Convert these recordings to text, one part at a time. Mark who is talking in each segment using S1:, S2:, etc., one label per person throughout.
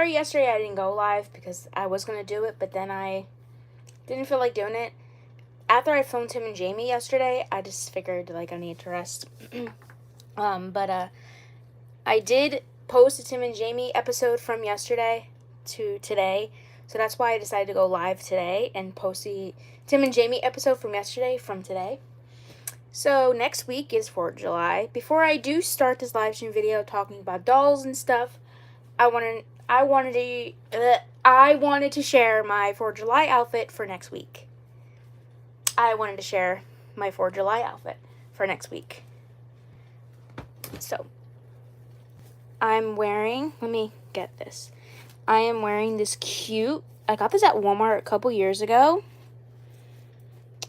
S1: sorry yesterday I didn't go live because I was going to do it, but then I didn't feel like doing it. After I filmed Tim and Jamie yesterday, I just figured, like, I need to rest. I did post a Tim and Jamie episode from yesterday to today, so that's why I decided to go live today and post the Tim and Jamie episode from yesterday from today. So next week is 4th of July. Before I do start this live stream video talking about dolls and stuff, I wanted to share my 4th of July outfit for next week. So, I'm wearing, let me get this. I am wearing this cute, I got this at Walmart a couple years ago.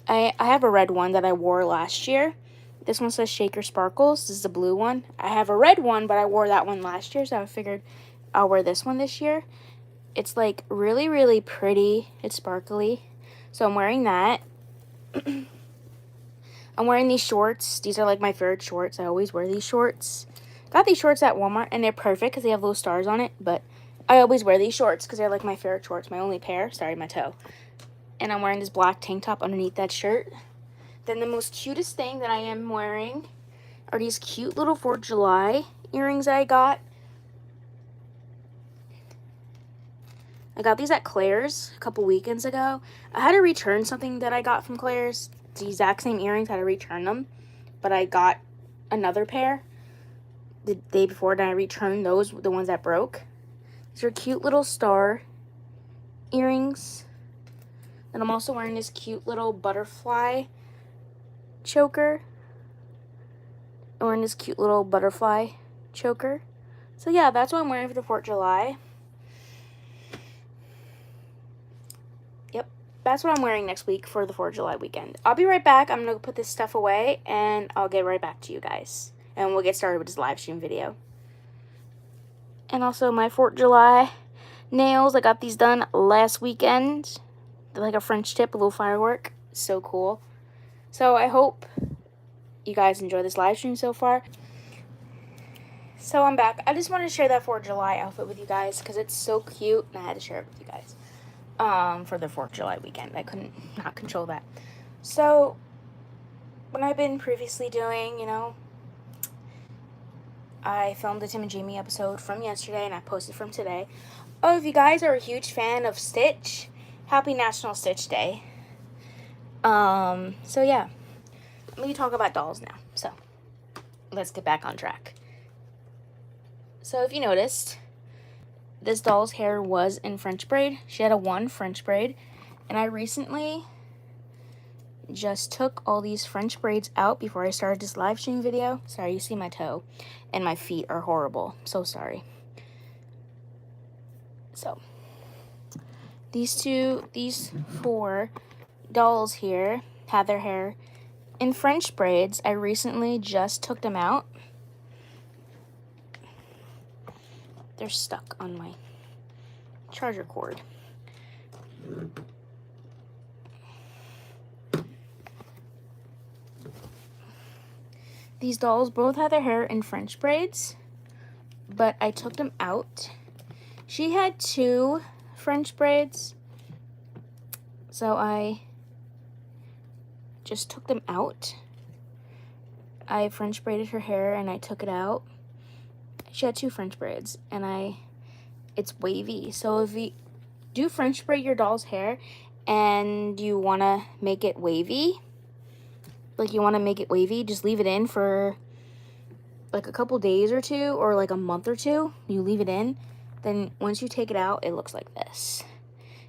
S1: I have a red one that I wore last year. This one says Shaker Sparkles. This is the blue one. I have a red one, but I wore that one last year, so I figured I'll wear this one this year. It's like really, really pretty. It's sparkly. So I'm wearing that. I'm wearing these shorts. These are like my favorite shorts. I always wear these shorts. Got these shorts at Walmart, and they're perfect because they have little stars on it. But I always wear these shorts because they're like my favorite shorts. My only pair. Sorry, my toe. And I'm wearing this black tank top underneath that shirt. Then the most cutest thing that I am wearing are these cute little 4th of July earrings I got. I got these at Claire's a couple weekends ago. I had to return something that I got from Claire's. The exact same earrings, I had to return them. But I got another pair the day before, and I returned those, the ones that broke. These are cute little star earrings. And I'm also wearing this cute little butterfly choker. I'm wearing this cute little butterfly choker. So yeah, that's what I'm wearing for the 4th of July. That's what I'm wearing next week for the 4th of July weekend. I'll be right back. I'm going to put this stuff away, and I'll get right back to you guys. And we'll get started with this live stream video. And also my 4th of July nails. I got these done last weekend. They're like a French tip, a little firework. So cool. So I hope you guys enjoy this live stream so far. So I'm back. I just wanted to share that 4th of July outfit with you guys because it's so cute, and I had to share it with you guys. For the 4th of July weekend. I couldn't not control that. So, what I've been previously doing, you know, I filmed the Tim and Jamie episode from yesterday, and I posted from today. Oh, if you guys are a huge fan of Stitch, happy National Stitch Day. So yeah, let me talk about dolls now. So, let's get back on track. So, if you noticed, this doll's hair was in French braid. She had a 1 French braid. And I recently just took all these French braids out before I started this live stream video. Sorry, you see my toe. And my feet are horrible. So sorry. So, these 4 dolls here had their hair in French braids. I recently just took them out. They're stuck on my charger cord. These dolls both had their hair in French braids, but I took them out. She had 2 French braids, so I just took them out. I French braided her hair and I took it out. She had 2 French braids, and it's wavy. So if you do French braid your doll's hair and you want to make it wavy, just leave it in for like a couple days or 2, or like a month or 2. You leave it in, then once you take it out, it looks like this.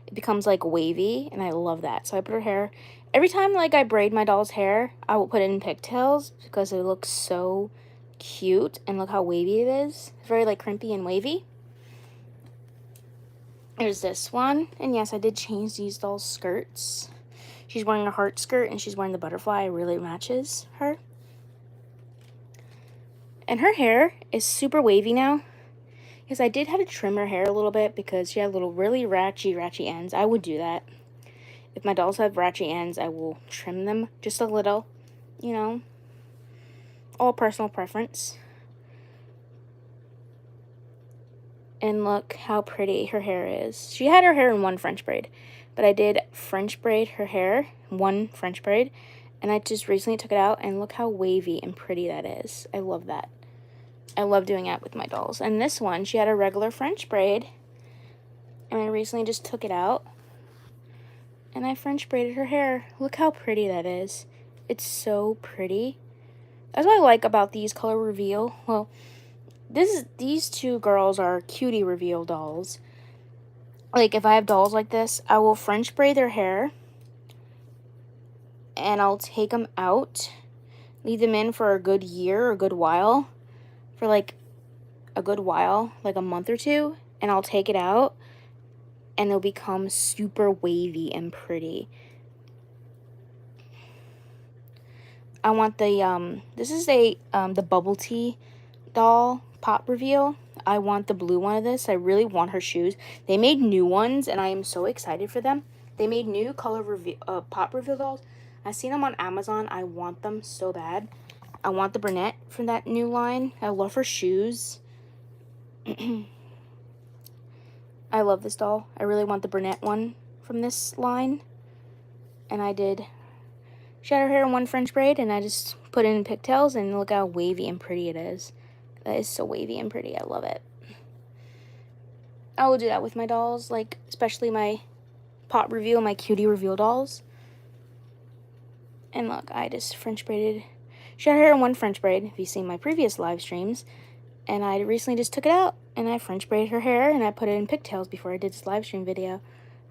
S1: It becomes like wavy, and I love that. So I put her hair, every time like I braid my doll's hair, I will put it in pigtails because it looks so cute, and look how wavy it is. It's very like crimpy and wavy. There's this one, and yes, I did change these doll's skirts. She's wearing a heart skirt, and she's wearing the butterfly. It really matches her. And her hair is super wavy now. Yes, I did have to trim her hair a little bit because she had little really ratchy ends. I would do that. If my dolls have ratchy ends, I will trim them just a little, you know. All personal preference. And look how pretty her hair is. She had her hair in one French braid, but I did French braid her hair, one French braid, and I just recently took it out, and look how wavy and pretty that is. I love that. I love doing that with my dolls. And this one, she had a regular French braid, and I recently just took it out, and I French braided her hair. Look how pretty that is. It's so pretty. That's what I like about these color reveal. Well, these two girls are cutie reveal dolls. Like, if I have dolls like this, I will French braid their hair, and I'll take them out, leave them in for a good year or a good while, for like a good while, like a month or two, and I'll take it out, and they'll become super wavy and pretty. I want the, this is the bubble tea doll pop reveal. I want the blue one of this. I really want her shoes. They made new ones, and I am so excited for them. They made new color pop reveal dolls. I've seen them on Amazon. I want them so bad. I want the brunette from that new line. I love her shoes. I love this doll. I really want the brunette one from this line. And I did shadow hair in one French braid, and I just put it in pigtails, and look how wavy and pretty it is. That is so wavy and pretty. I love it. I will do that with my dolls, like especially my pot reveal, my cutie reveal dolls. And look, I just French braided shadow hair in one French braid, if you've seen my previous live streams. And I recently just took it out, and I French braided her hair, and I put it in pigtails before I did this live stream video.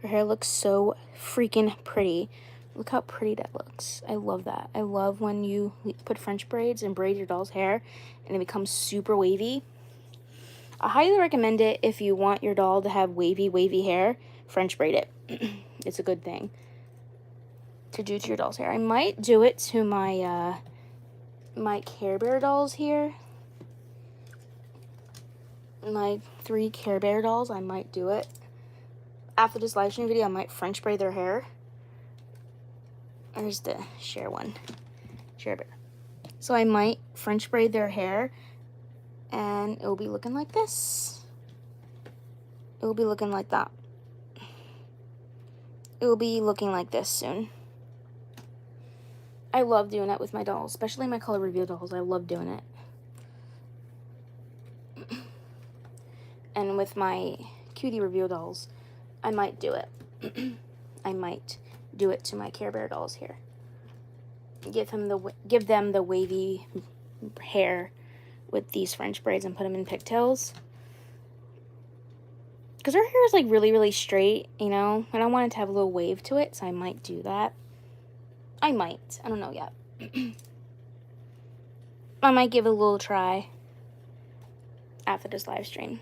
S1: Her hair looks so freaking pretty. Look how pretty that looks. I love that. I love when you put French braids and braid your doll's hair and it becomes super wavy. I highly recommend it if you want your doll to have wavy hair. French braid it. It's a good thing to do to your doll's hair. I might do it to my my Care Bear dolls here. My 3 Care Bear dolls, I might do it. After this live stream video, I might French braid their hair. There's the Share Bear. So I might French braid their hair, and it will be looking like this. It will be looking like that. It will be looking like this soon. I love doing that with my dolls, especially my color reveal dolls. I love doing it. And with my cutie reveal dolls, I might do it. I might do it to my Care Bear dolls here. Give them the wavy hair with these French braids and put them in pigtails. Because her hair is like really straight, you know. And I want it to have a little wave to it, so I might do that. I might. I don't know yet. I might give it a little try after this live stream.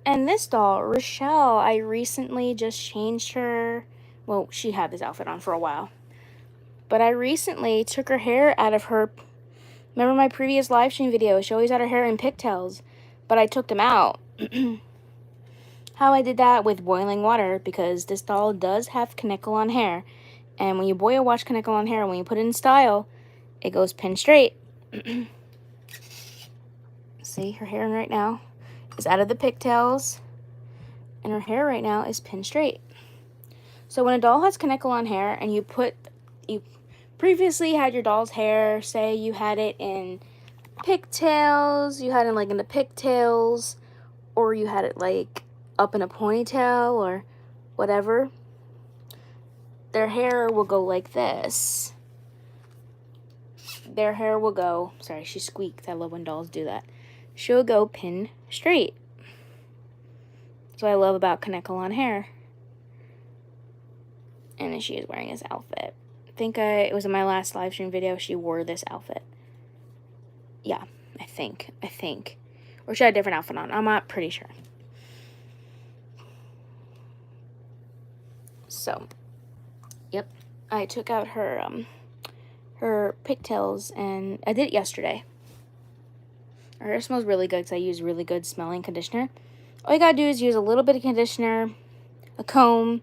S1: And this doll, Rochelle, I recently just changed her. Well, she had this outfit on for a while. But I recently took her hair out of her. Remember my previous live stream video? She always had her hair in pigtails. But I took them out. How I did that with boiling water, because this doll does have Kanekalon hair. And when you boil wash Kanekalon hair, when you put it in style, it goes pin straight. See, her hair right now is out of the pigtails, and her hair right now is pin straight. So when a doll has Kanekalon hair, and you previously had your doll's hair, say you had it in pigtails, you had it like in the pigtails, or you had it like up in a ponytail or whatever, their hair will go like this. Their hair will go, sorry, she squeaked. I love when dolls do that. She'll go pin straight. That's what I love about Kanekalon hair. And then she is wearing this outfit. I think it was in my last live stream video, she wore this outfit. Yeah, I think. Or she had a different outfit on. I'm not pretty sure. So, yep. I took out her pigtails, and I did it yesterday. Her hair smells really good because I use really good smelling conditioner. All you gotta do is use a little bit of conditioner, a comb,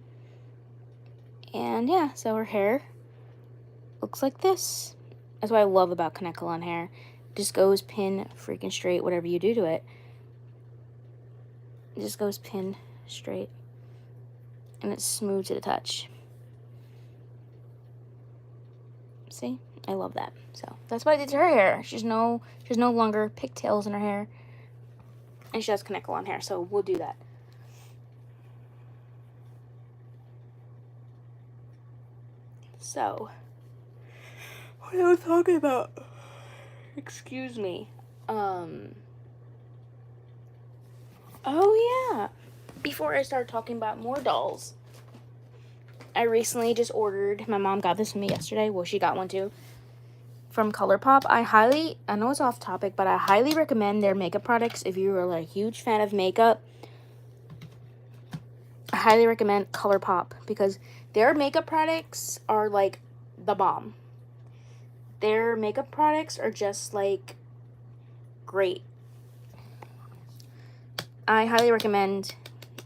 S1: and yeah, so her hair looks like this. That's what I love about Kanekalon hair. It just goes pin freaking straight, whatever you do to it. It just goes pin straight. And it's smooth to the touch. See? I love that. So that's what I did to her hair. She's no longer pigtails in her hair. And she has connect on hair, so we'll do that. So, what am I talking about? Excuse me. Oh yeah. Before I start talking about more dolls, I recently just ordered, my mom got this for me yesterday. Well, she got one too. From ColourPop. I know it's off topic, but I highly recommend their makeup products if you are like a huge fan of makeup. I highly recommend ColourPop because their makeup products are like the bomb. Their makeup products are just like great. I highly recommend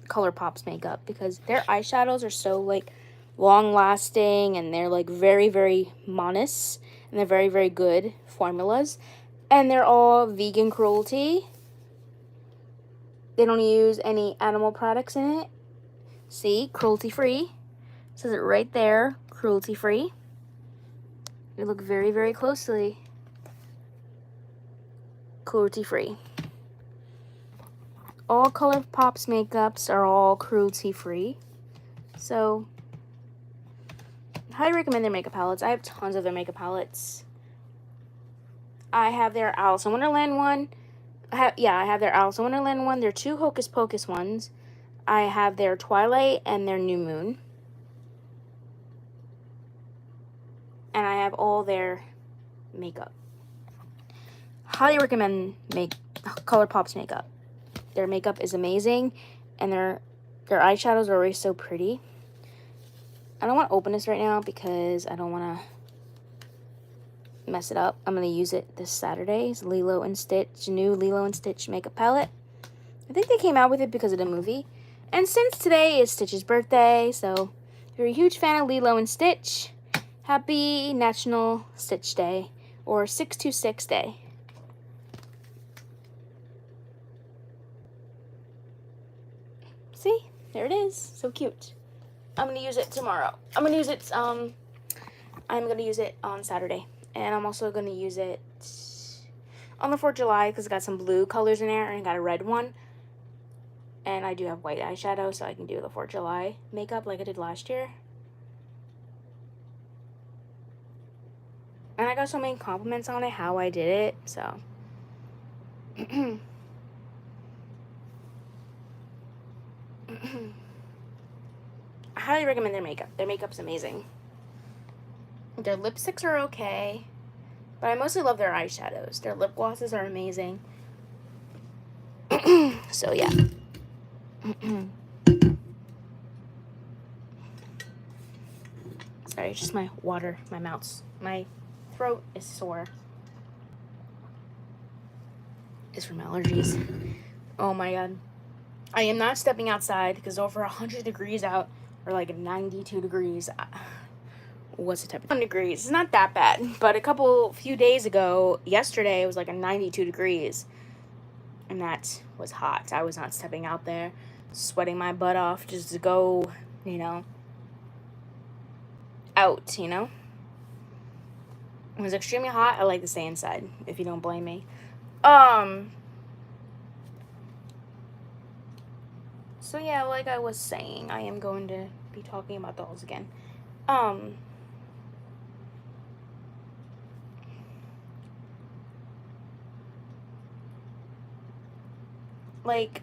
S1: ColourPop's makeup because their eyeshadows are so like long lasting, and they're like very, very modest, and they're very, very good formulas, and they're all vegan cruelty. They don't use any animal products in it. See, cruelty free. It says it right there, cruelty free. You look very, very closely. Cruelty free. All ColourPop's makeups are all cruelty free. So I highly recommend their makeup palettes. I have tons of their makeup palettes. I have their Alice in Wonderland one. I have their Alice in Wonderland one. Their 2 Hocus Pocus ones. I have their Twilight and their New Moon. And I have all their makeup. Highly recommend ColourPop's makeup. Their makeup is amazing, and their eyeshadows are always so pretty. I don't want to open this right now because I don't want to mess it up. I'm going to use it this Saturday. It's Lilo & Stitch, new Lilo & Stitch makeup palette. I think they came out with it because of the movie. And since today is Stitch's birthday, so if you're a huge fan of Lilo & Stitch, happy National Stitch Day, or 626 Day. See? There it is. So cute. I'm going to use it tomorrow. I'm going to use it on Saturday. And I'm also going to use it on the 4th of July because it's got some blue colors in there and got a red one. And I do have white eyeshadow, so I can do the 4th of July makeup like I did last year. And I got so many compliments on it, how I did it, so. I highly recommend their makeup. Their makeup's amazing. Their lipsticks are okay, but I mostly love their eyeshadows. Their lip glosses are amazing. So, yeah. Sorry, just my water, my throat is sore. It's from allergies. Oh my god. I am not stepping outside because over 100 degrees out, or like 92 degrees. What's the temperature? 1 degrees. It's not that bad, but few days ago, yesterday, it was like a 92 degrees. And that was hot. I was not stepping out there, sweating my butt off just to go, out, It was extremely hot. I like to stay inside, if you don't blame me. So yeah, like I was saying, I am going to be talking about dolls again. Like,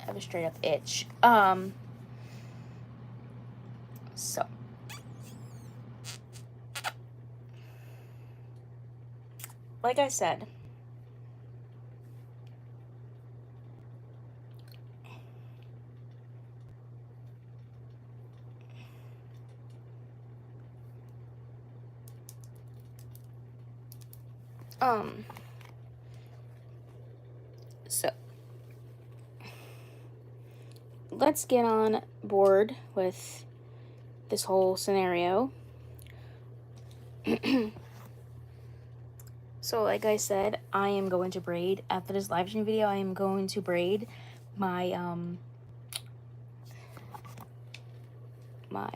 S1: I have a straight up itch. So. Like I said, so let's get on board with this whole scenario. So like I said, I am going to braid, after this live stream video, I am going to braid my, my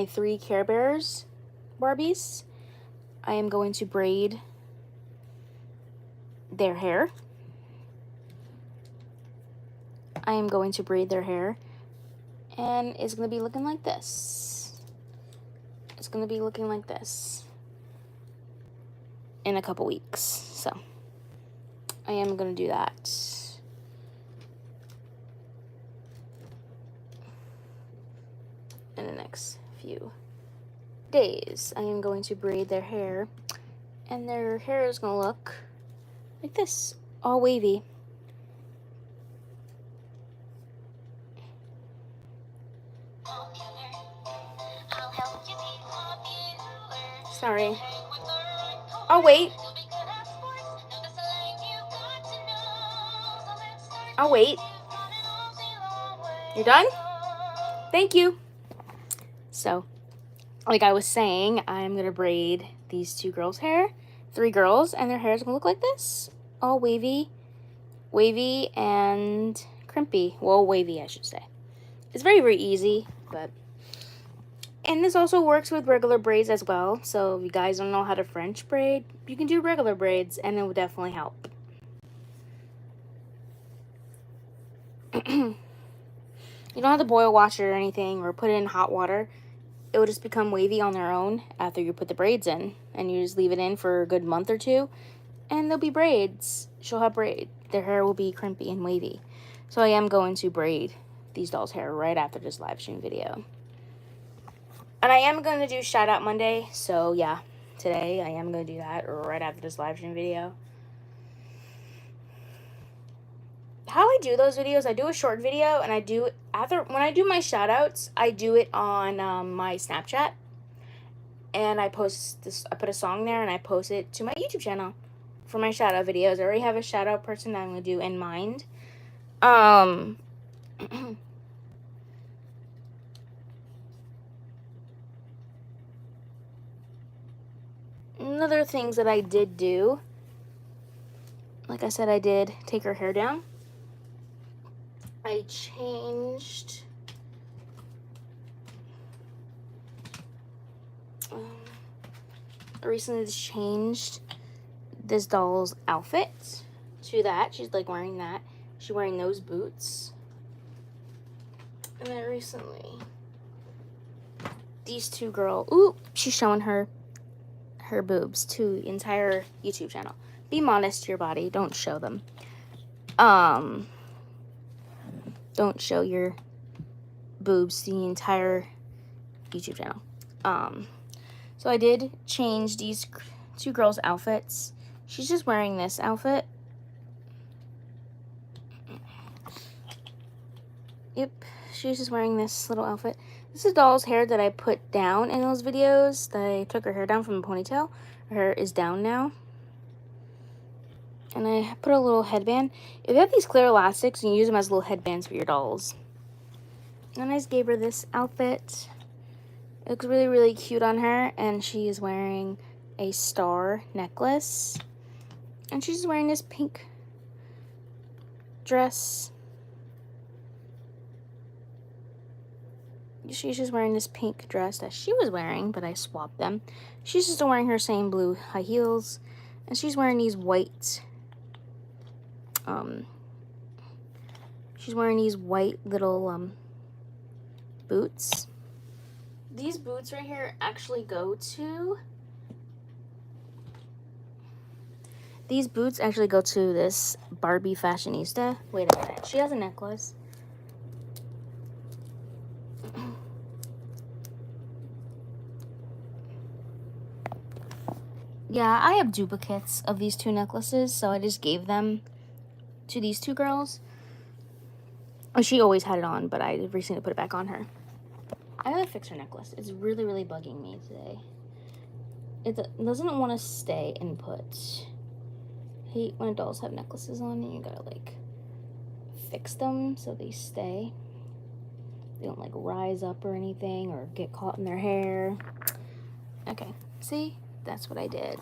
S1: 3 Care Bears Barbies. I am going to braid their hair. I am going to braid their hair, and it's going to be looking like this. It's going to be looking like this in a couple weeks. So I am going to do that. In the next few days, I am going to braid their hair, and their hair is going to look like this, all wavy. Sorry. I'll wait. I'll wait. You're done? Thank you. So, like I was saying, I'm going to braid these 2 girls' hair, 3 girls, and their hair is going to look like this. All wavy and crimpy. Well, wavy, I should say. It's very, very easy, but... And this also works with regular braids as well. So if you guys don't know how to French braid, you can do regular braids, and it will definitely help. You don't have to boil wash it or anything, or put it in hot water. It will just become wavy on their own after you put the braids in. And you just leave it in for a good month or 2, and they'll be braids. She'll have braid. Their hair will be crimpy and wavy. So I am going to braid these dolls' hair right after this live stream video. And I am going to do Shout Out Monday. So yeah, today I am going to do that right after this live stream video. How I do those videos, I do a short video, and I do, when I do my shout outs, I do it on my Snapchat. And I post this, I put a song there, and I post it to my YouTube channel for my shout out videos. I already have a shout out person that I'm going to do in mind. Another things that I did do, like I said, I did take her hair down. I changed I recently changed this doll's outfit to that. She's like wearing that. She's wearing those boots. And then recently, these 2 girls, ooh, she's showing her boobs to the entire YouTube channel. Be modest to your body. Don't show them. Don't show your boobs to the entire YouTube channel. So I did change these 2 girls' outfits. She's just wearing this outfit. Yep, she's just wearing this little outfit. This is doll's hair that I put down in those videos. That I took her hair down from a ponytail. Her hair is down now. And I put a little headband. If you have these clear elastics, you can use them as little headbands for your dolls. And I just gave her this outfit. It looks really, really cute on her. And she is wearing a star necklace. And she's wearing this pink dress. She's just wearing this pink dress that she was wearing, but I swapped them. She's just wearing her same blue high heels. And she's wearing these white... she's wearing these white little boots. These boots right here actually go to... These boots actually go to this Barbie fashionista. Wait a minute. She has a necklace. Yeah, I have duplicates of these 2 necklaces, so I just gave them to these 2 girls. Oh, she always had it on, but I recently put it back on her. I gotta fix her necklace. It's really, really bugging me today. It doesn't want to stay and put. I hate when adults have necklaces on and you gotta, like, fix them so they stay. They don't, like, rise up or anything or get caught in their hair. Okay, see? that's what I did.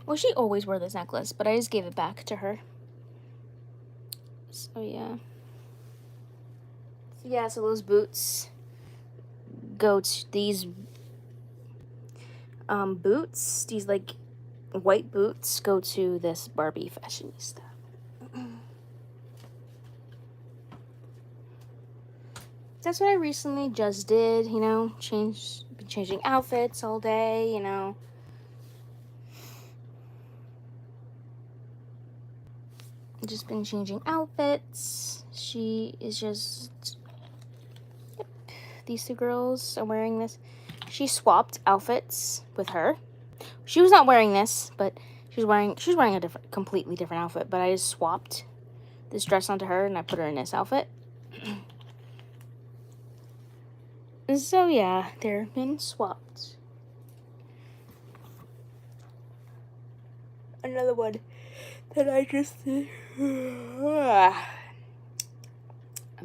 S1: Well, she always wore this necklace, but I just gave it back to her. So, yeah. So those boots go to these boots. These, like, white boots go to this Barbie fashionista. That's what I recently just did, you know, been changing outfits all day, you know. Just been changing outfits. She is just, yep, these two girls are wearing this. She swapped outfits with her. She was not wearing this, but she was wearing a completely different outfit, but I just swapped this dress onto her and I put her in this outfit. So yeah, they're been swapped. Another one that I just did. I'm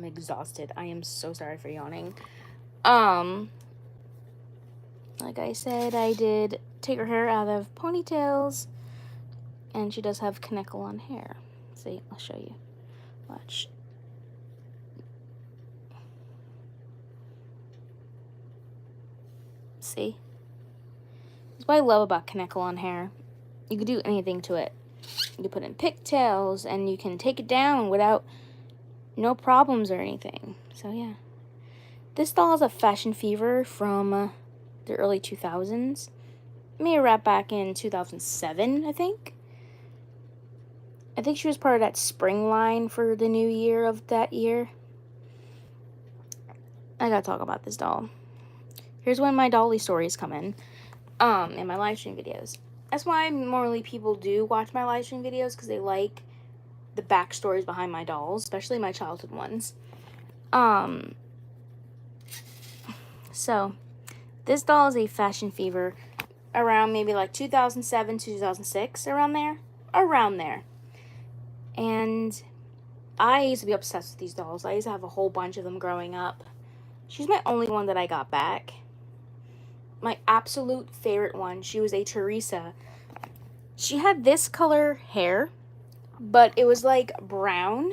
S1: exhausted. I am so sorry for yawning. Like I said, I did take her hair out of ponytails, and she does have Kaneko-on hair. See, I'll show you. Watch. See? That's what I love about Kaneko-on hair. You can do anything to it. You can put in pigtails, and you can take it down without no problems or anything. So, yeah. This doll is a fashion fever from the early 2000s. Made a wrap back in 2007, I think. I think she was part of that spring line for the new year of that year. I gotta talk about this doll. Here's when my dolly stories come in my live stream videos. That's why normally people do watch my live stream videos, because they like the backstories behind my dolls, especially my childhood ones. So, this doll is a fashion fever around maybe like 2007 to 2006, around there. And I used to be obsessed with these dolls. I used to have a whole bunch of them growing up. She's my only one that I got back. My absolute favorite one, she was a Teresa. She had this color hair, but it was like brown.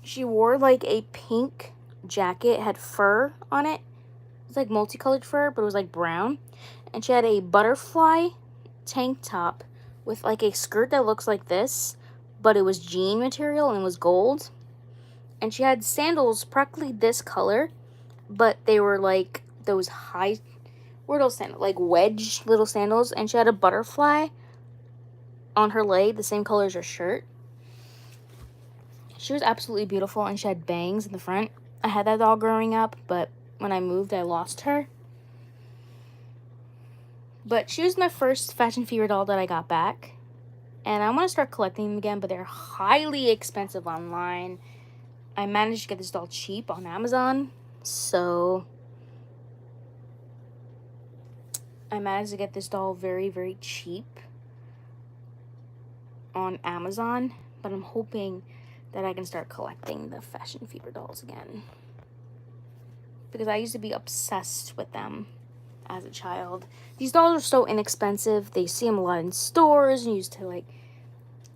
S1: She wore like a pink jacket, had fur on it. It was like multicolored fur, but it was like brown. And she had a butterfly tank top with like a skirt that looks like this, but it was jean material and it was gold. And she had sandals practically this color, but they were like those high, what are those sandals? Like wedge little sandals. And she had a butterfly on her leg, the same color as her shirt. She was absolutely beautiful, and she had bangs in the front. I had that doll growing up, but when I moved, I lost her. But she was my first fashion fever doll that I got back. And I want to start collecting them again, but they're highly expensive online. I managed to get this doll cheap on Amazon. So I managed to get this doll very, very cheap on Amazon. But I'm hoping that I can start collecting the fashion fever dolls again, because I used to be obsessed with them as a child. These dolls are so inexpensive. They see them a lot in stores, and you used to, like,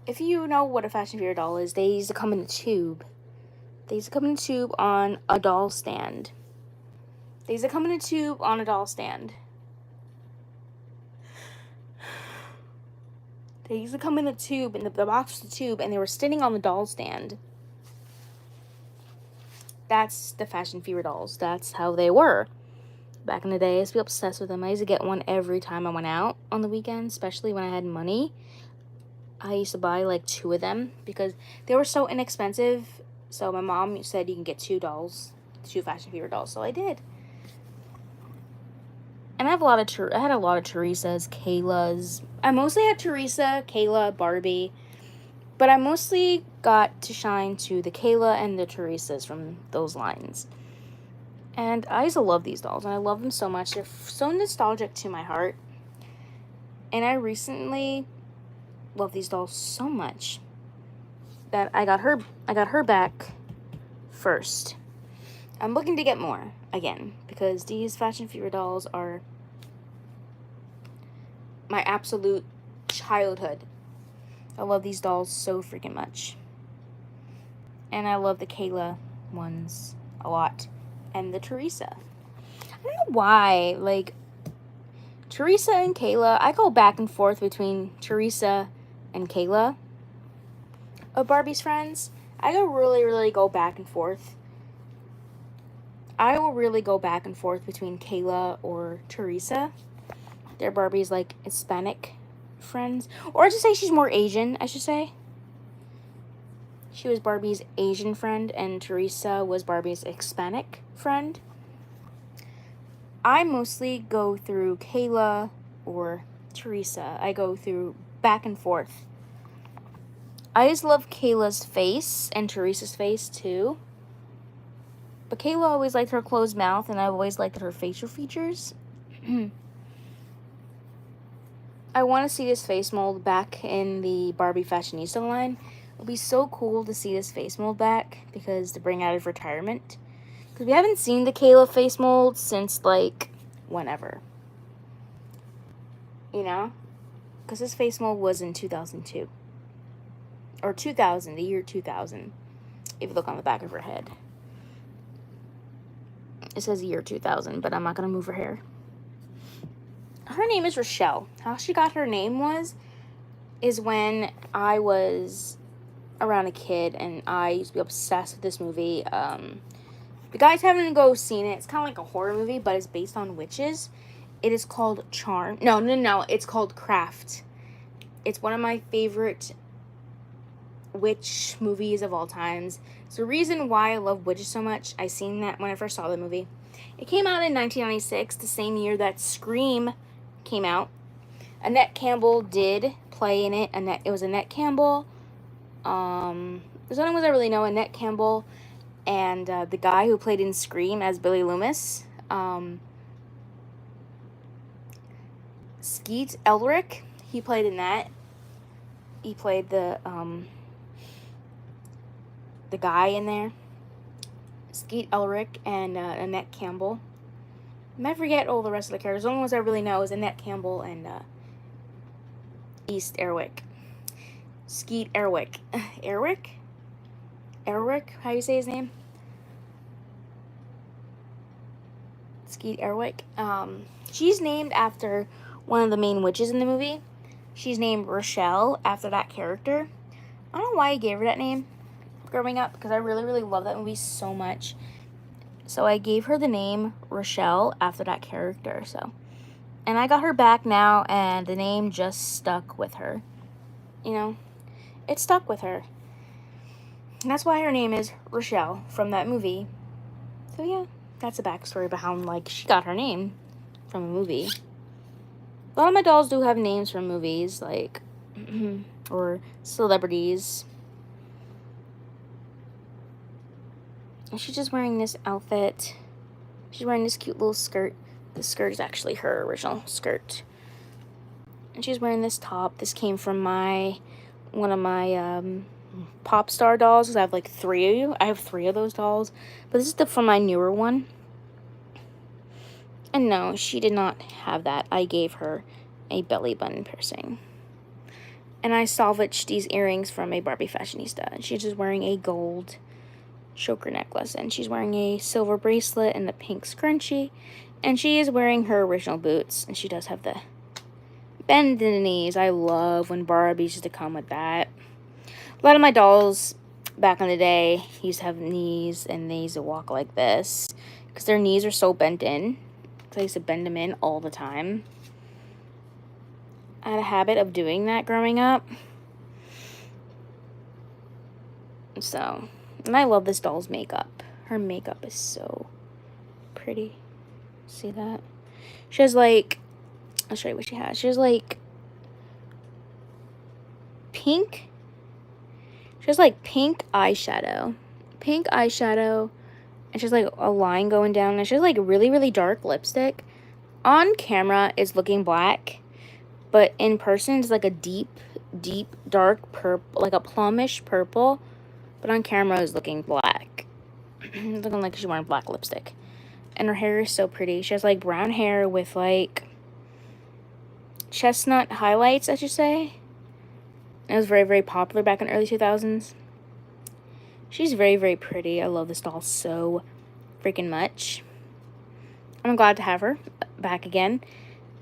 S1: if you know what a fashion fever doll is, they used to come in a tube. They used to come in a tube on a doll stand. They used to come in a tube on a doll stand. They used to come in a tube, and the box was a tube, and they were sitting on the doll stand. That's the fashion fever dolls. That's how they were. Back in the day, I used to be obsessed with them. I used to get one every time I went out on the weekend, especially when I had money. I used to buy like 2 of them because they were so inexpensive. So my mom said you can get 2 dolls, 2 fashion fever dolls. So I did. And I had a lot of Teresas, Kaylas. I mostly had Teresa, Kayla, Barbie. But I mostly got to shine to the Kayla and the Teresas from those lines. And I used to love these dolls, and I love them so much. They're so nostalgic to my heart. And I recently love these dolls so much that I got her back first. I'm looking to get more again because these Fashion Fever dolls are my absolute childhood. I love these dolls so freaking much. And I love the Kayla ones a lot. And the Teresa. I don't know why, like, Teresa and Kayla, I go back and forth between Teresa and Kayla of Barbie's friends. I go really go back and forth. I will really go back and forth between Kayla or Teresa. They're Barbie's, like, Hispanic friends. Or to say she's more Asian, I should say. She was Barbie's Asian friend, and Teresa was Barbie's Hispanic friend. I mostly go through Kayla or Teresa. I go through back and forth. I just love Kayla's face and Teresa's face too. But Kayla always liked her closed mouth, and I've always liked her facial features. I want to see this face mold back in the Barbie Fashionista line. It would be so cool to see this face mold back because to bring out of retirement. Because we haven't seen the Kayla face mold since, like, whenever. You know? Because this face mold was in 2002. Or 2000, the year 2000. If you look on the back of her head. It says year 2000, but I'm not going to move her hair. Her name is Rochelle. How she got her name is when I was around a kid and I used to be obsessed with this movie. The guys haven't seen it. It's kind of like a horror movie, but it's based on witches. It is called Charm. No. It's called Craft. It's one of my favorite witch movies of all times. It's the reason why I love witches so much. I seen that when I first saw the movie. It came out in 1996, the same year that Scream came out. Annette Campbell did play in it. It was Annette Campbell. There's only ones I really know. Annette Campbell and the guy who played in Scream as Billy Loomis. Skeet Ulrich. He played in that. He played the guy in there. Skeet Ulrich and Annette Campbell. I might forget all the rest of the characters. The only ones I really know is Annette Campbell and East Erwick. Skeet Erwick. Erwick? How you say his name? Skeet Erwick. She's named after one of the main witches in the movie. She's named Rochelle after that character. I don't know why I gave her that name growing up, because I really love that movie so much. So I gave her the name Rochelle after that character. And I got her back now, and the name just stuck with her. You know, it stuck with her. And that's why her name is Rochelle from that movie. So yeah, that's a backstory behind, like, she got her name from a movie. A lot of my dolls do have names from movies, like, or celebrities. And she's just wearing this outfit. She's wearing this cute little skirt. The skirt is actually her original skirt. And she's wearing this top. This came from one of my pop star dolls, because I have like 3 of you. I have 3 of those dolls. But this is from my newer one. And no, she did not have that. I gave her a belly button piercing. And I salvaged these earrings from a Barbie Fashionista. And she's just wearing a gold choker necklace. And she's wearing a silver bracelet and a pink scrunchie. And she is wearing her original boots. And she does have the bend in the knees. I love when Barbies used to come with that. A lot of my dolls back in the day used to have knees, and they used to walk like this. Because their knees are so bent in. I used to bend them in all the time. I had a habit of doing that growing up. So, and I love this doll's makeup. Her makeup is so pretty. See that? She has like, I'll show you what she has. She has like pink. She has like pink eyeshadow. And she has like a line going down. And she has like really dark lipstick. On camera, it's looking black. But in person, it's like a deep, dark purple. Like a plumish purple. But on camera, it's looking black. looking like she's wearing black lipstick. And her hair is so pretty. She has like brown hair with like chestnut highlights, I should say. It was very, very popular back in the early 2000s. She's very, very pretty. I love this doll so freaking much. I'm glad to have her back again.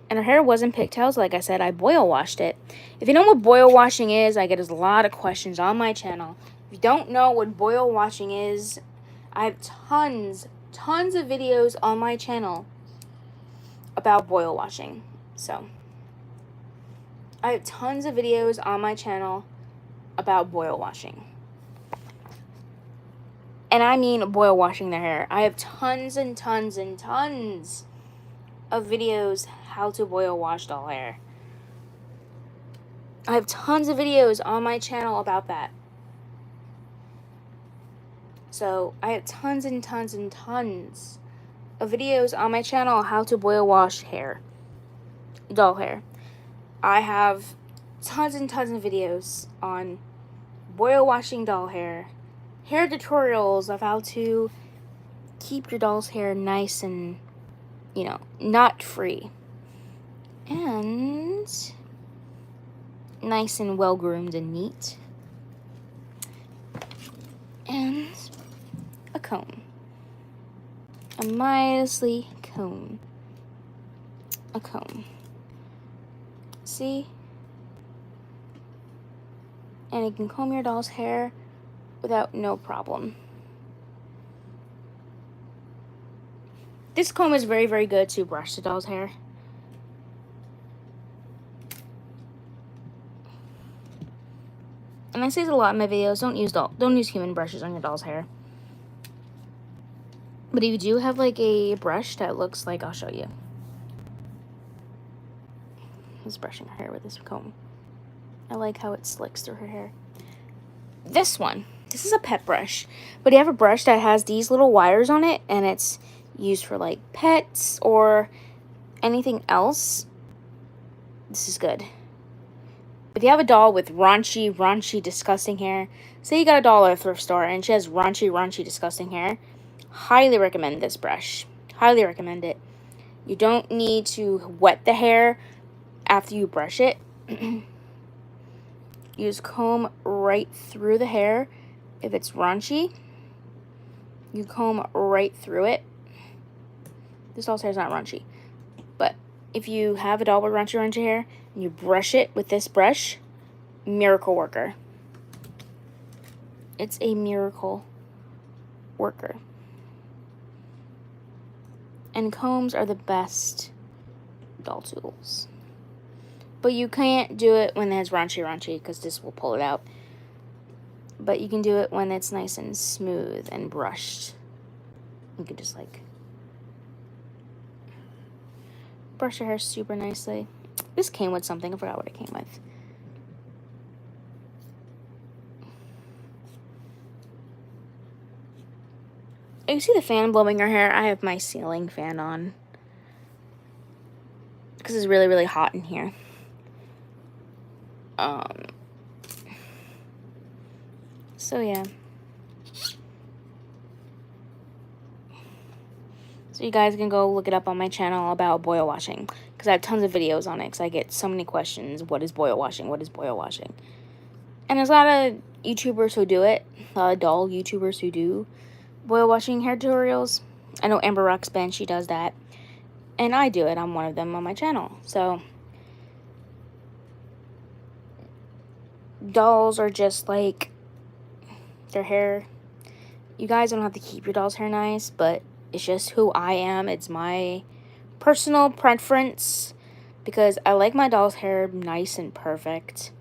S1: And her hair wasn't pigtails. Like I said, I boil washed it. If you know what boil washing is, I get a lot of questions on my channel. If you don't know what boil washing is, I have tons of videos on my channel about boil washing. So, I have tons of videos on my channel about boil washing. And I mean boil washing their hair. I have tons and tons and tons of videos how to boil wash doll hair. I have tons of videos on my channel about that. So I have tons and tons and tons of videos on my channel how to boil wash hair, doll hair. I have tons and tons of videos on boil washing doll hair, hair tutorials of how to keep your doll's hair nice and, you know, knot free. And nice and well groomed and neat. And a comb. A Midasley comb. A comb. See? And you can comb your doll's hair without no problem. This comb is very, very good to brush the doll's hair. And I say this a lot in my videos, don't use human brushes on your doll's hair. But if you do have like a brush that looks like, I'll show you. I was brushing her hair with this comb. I like how it slicks through her hair. This one, this is a pet brush. But you have a brush that has these little wires on it, and it's used for like pets or anything else. This is good. If you have a doll with raunchy, disgusting hair, say you got a doll at a thrift store and she has raunchy, disgusting hair, highly recommend this brush. Highly recommend it. You don't need to wet the hair after you brush it. You just comb right through the hair. If it's raunchy, you comb right through it. This doll's hair is not raunchy. But if you have a doll with raunchy hair and you brush it with this brush, miracle worker. It's a miracle worker. And combs are the best doll tools. But you can't do it when it's raunchy because this will pull it out. But you can do it when it's nice and smooth and brushed. You can just like brush your hair super nicely. This came with something. I forgot what it came with. You see the fan blowing her hair? I have my ceiling fan on. Because it's really, really hot in here. So yeah. So you guys can go look it up on my channel about boil washing. Because I have tons of videos on it. Because I get so many questions. What is boil washing? What is boil washing? And there's a lot of YouTubers who do it. A lot of doll YouTubers who do boil washing hair tutorials. I know Amber Ruxpin, she does that. And I do it. I'm one of them on my channel. So dolls are just like their hair. You guys don't have to keep your doll's hair nice, but it's just who I am. It's my personal preference because I like my doll's hair nice and perfect.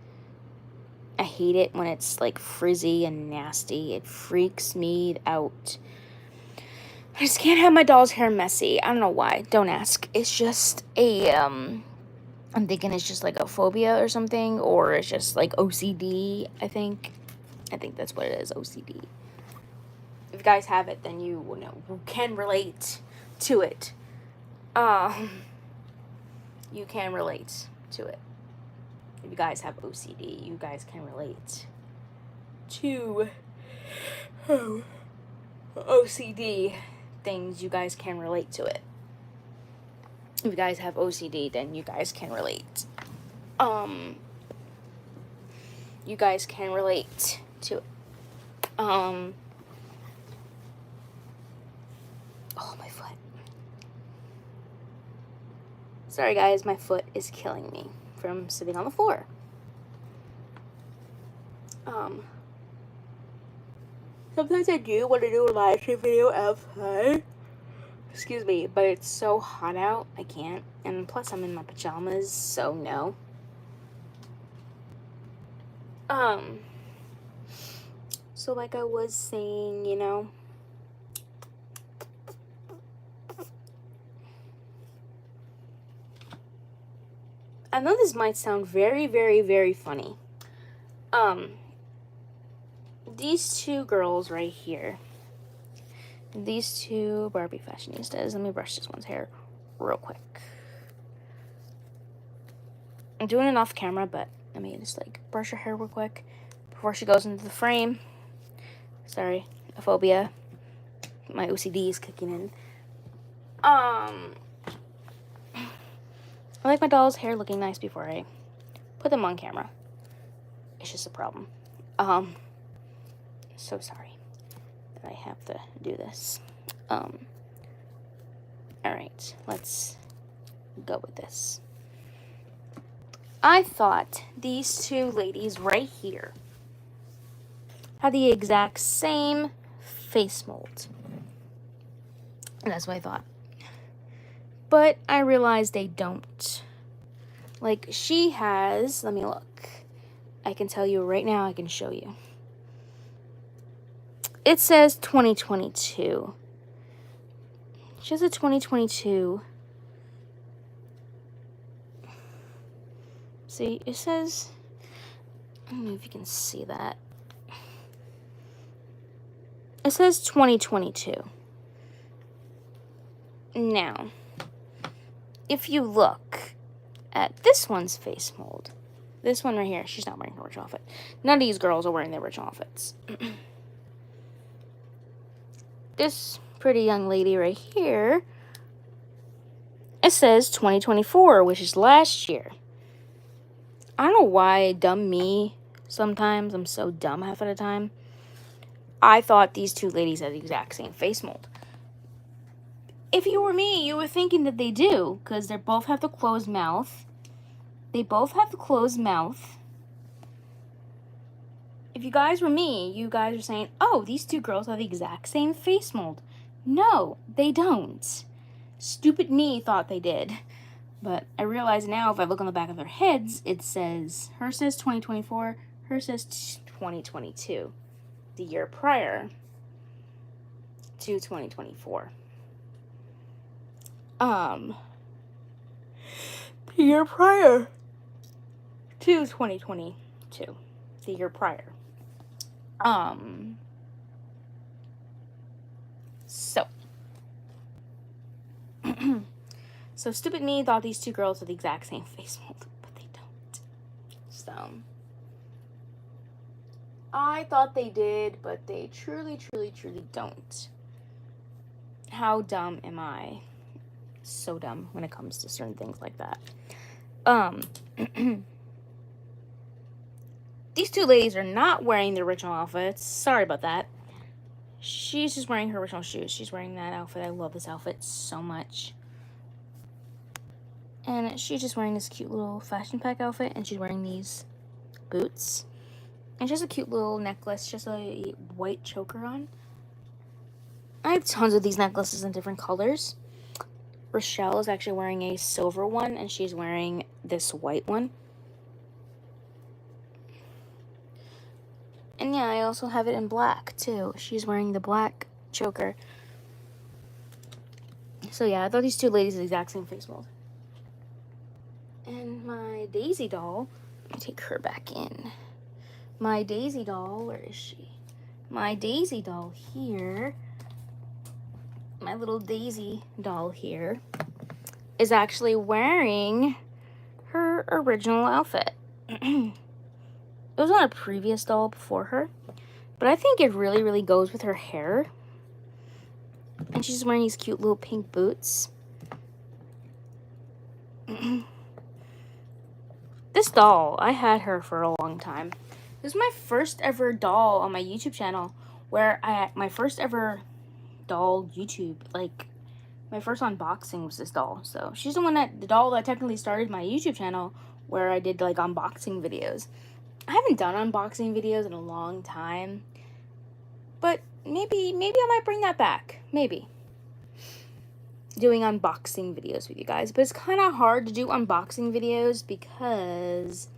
S1: I hate it when it's like frizzy and nasty. It freaks me out. I just can't have my doll's hair messy. I don't know why. Don't ask. It's just a, I'm thinking it's just like a phobia or something, or it's just like OCD, I think. I think that's what it is, OCD. If you guys have it, then you know, can relate to it. You can relate to it. If you guys have OCD, you guys can relate to OCD things, you guys can relate to it. If you guys have OCD, then you guys can relate. You guys can relate to it. Oh, my foot. Sorry guys, my foot is killing me from sitting on the floor. Sometimes I do want to do a live stream video outside. Excuse me, but it's so hot out, I can't. And plus I'm in my pajamas, so no. So like I was saying, you know, I know this might sound very, very, very funny. These two girls right here, these two Barbie fashionistas, let me brush this one's hair real quick. I'm doing it off camera, but let me just like brush her hair real quick before she goes into the frame. Sorry, a phobia. My OCD is kicking in. I like my doll's hair looking nice before I put them on camera. It's just a problem. So sorry that I have to do this. Alright, let's go with this. I thought these two ladies right here had the exact same face mold. And that's what I thought. But I realized they don't. Like, she has, let me look. I can tell you right now, I can show you. It says 2022. She has a 2022. See, it says, I don't know if you can see that. It says 2022. Now, if you look at this one's face mold, this one right here, she's not wearing her original outfit. None of these girls are wearing their original outfits. This pretty young lady right here, it says 2024, which is last year. I don't know why, dumb me, sometimes I'm so dumb half of the time. I thought these two ladies had the exact same face mold. If you were me, you were thinking that they do, because they both have the closed mouth. They both have the closed mouth. If you guys were me, you guys are saying, oh, these two girls have the exact same face mold. No, they don't. Stupid me thought they did. But I realize now if I look on the back of their heads, it says, hers says 2024, hers says 2022. The year prior to 2024. The year prior to 2022. The year prior. So. So stupid me thought these two girls had the exact same face mold, but they don't. So. I thought they did, but they truly, truly, truly don't. How dumb am I? So dumb when it comes to certain things like that. These two ladies are not wearing the original outfits. Sorry about that. She's just wearing her original shoes. She's wearing that outfit. I love this outfit so much. And she's just wearing this cute little fashion pack outfit. And she's wearing these boots. And just a cute little necklace. Just a white choker on. I have tons of these necklaces in different colors. Rochelle is actually wearing a silver one. And she's wearing this white one. And yeah, I also have it in black, too. She's wearing the black choker. So yeah, I thought these two ladies had the exact same face mold. And my Daisy doll, let me take her back in. My Daisy doll, where is she? My Daisy doll here, my little Daisy doll here, is actually wearing her original outfit. It was on a previous doll before her, but I think it really, really goes with her hair. And she's wearing these cute little pink boots. This doll, I had her for a long time. This is my first ever doll on my YouTube channel, where my first ever doll YouTube, like, my first unboxing was this doll. So she's the doll that technically started my YouTube channel, where I did like unboxing videos. I haven't done unboxing videos in a long time, but maybe I might bring that back. Maybe doing unboxing videos with you guys, but it's kind of hard to do unboxing videos because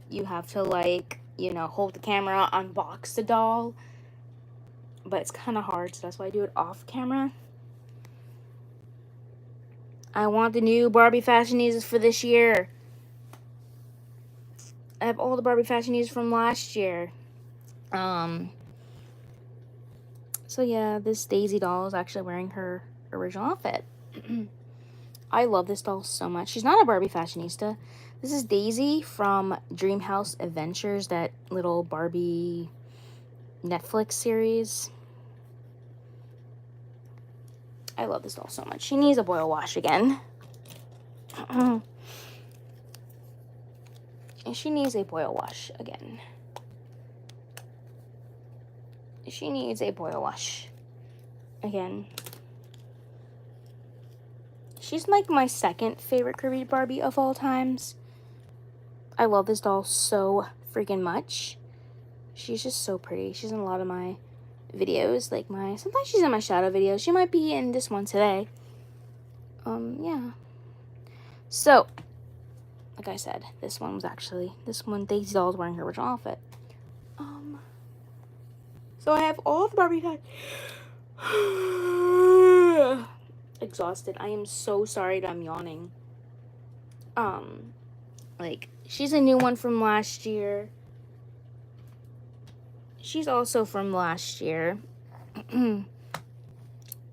S1: you have to, like, you know, hold the camera, unbox the doll, but it's kind of hard, so that's why I do it off camera. I want the new Barbie fashionistas for this year. I have all the Barbie fashionistas from last year. So yeah, this Daisy doll is actually wearing her original outfit. I love this doll so much. She's not a Barbie fashionista. This is Daisy from Dreamhouse Adventures, that little Barbie Netflix series. I love this doll so much. She needs a boil wash again. She needs a boil wash again. She needs a boil wash again. She's like my second favorite Kirby Barbie of all times. I love this doll so freaking much. She's just so pretty. She's in a lot of my videos, like sometimes she's in my shadow videos. She might be in this one today. Yeah. So, like I said, this one, Daisy doll is wearing her original outfit. So I have all of the Barbie exhausted. I am so sorry that I'm yawning. Like, she's a new one from last year. She's also from last year.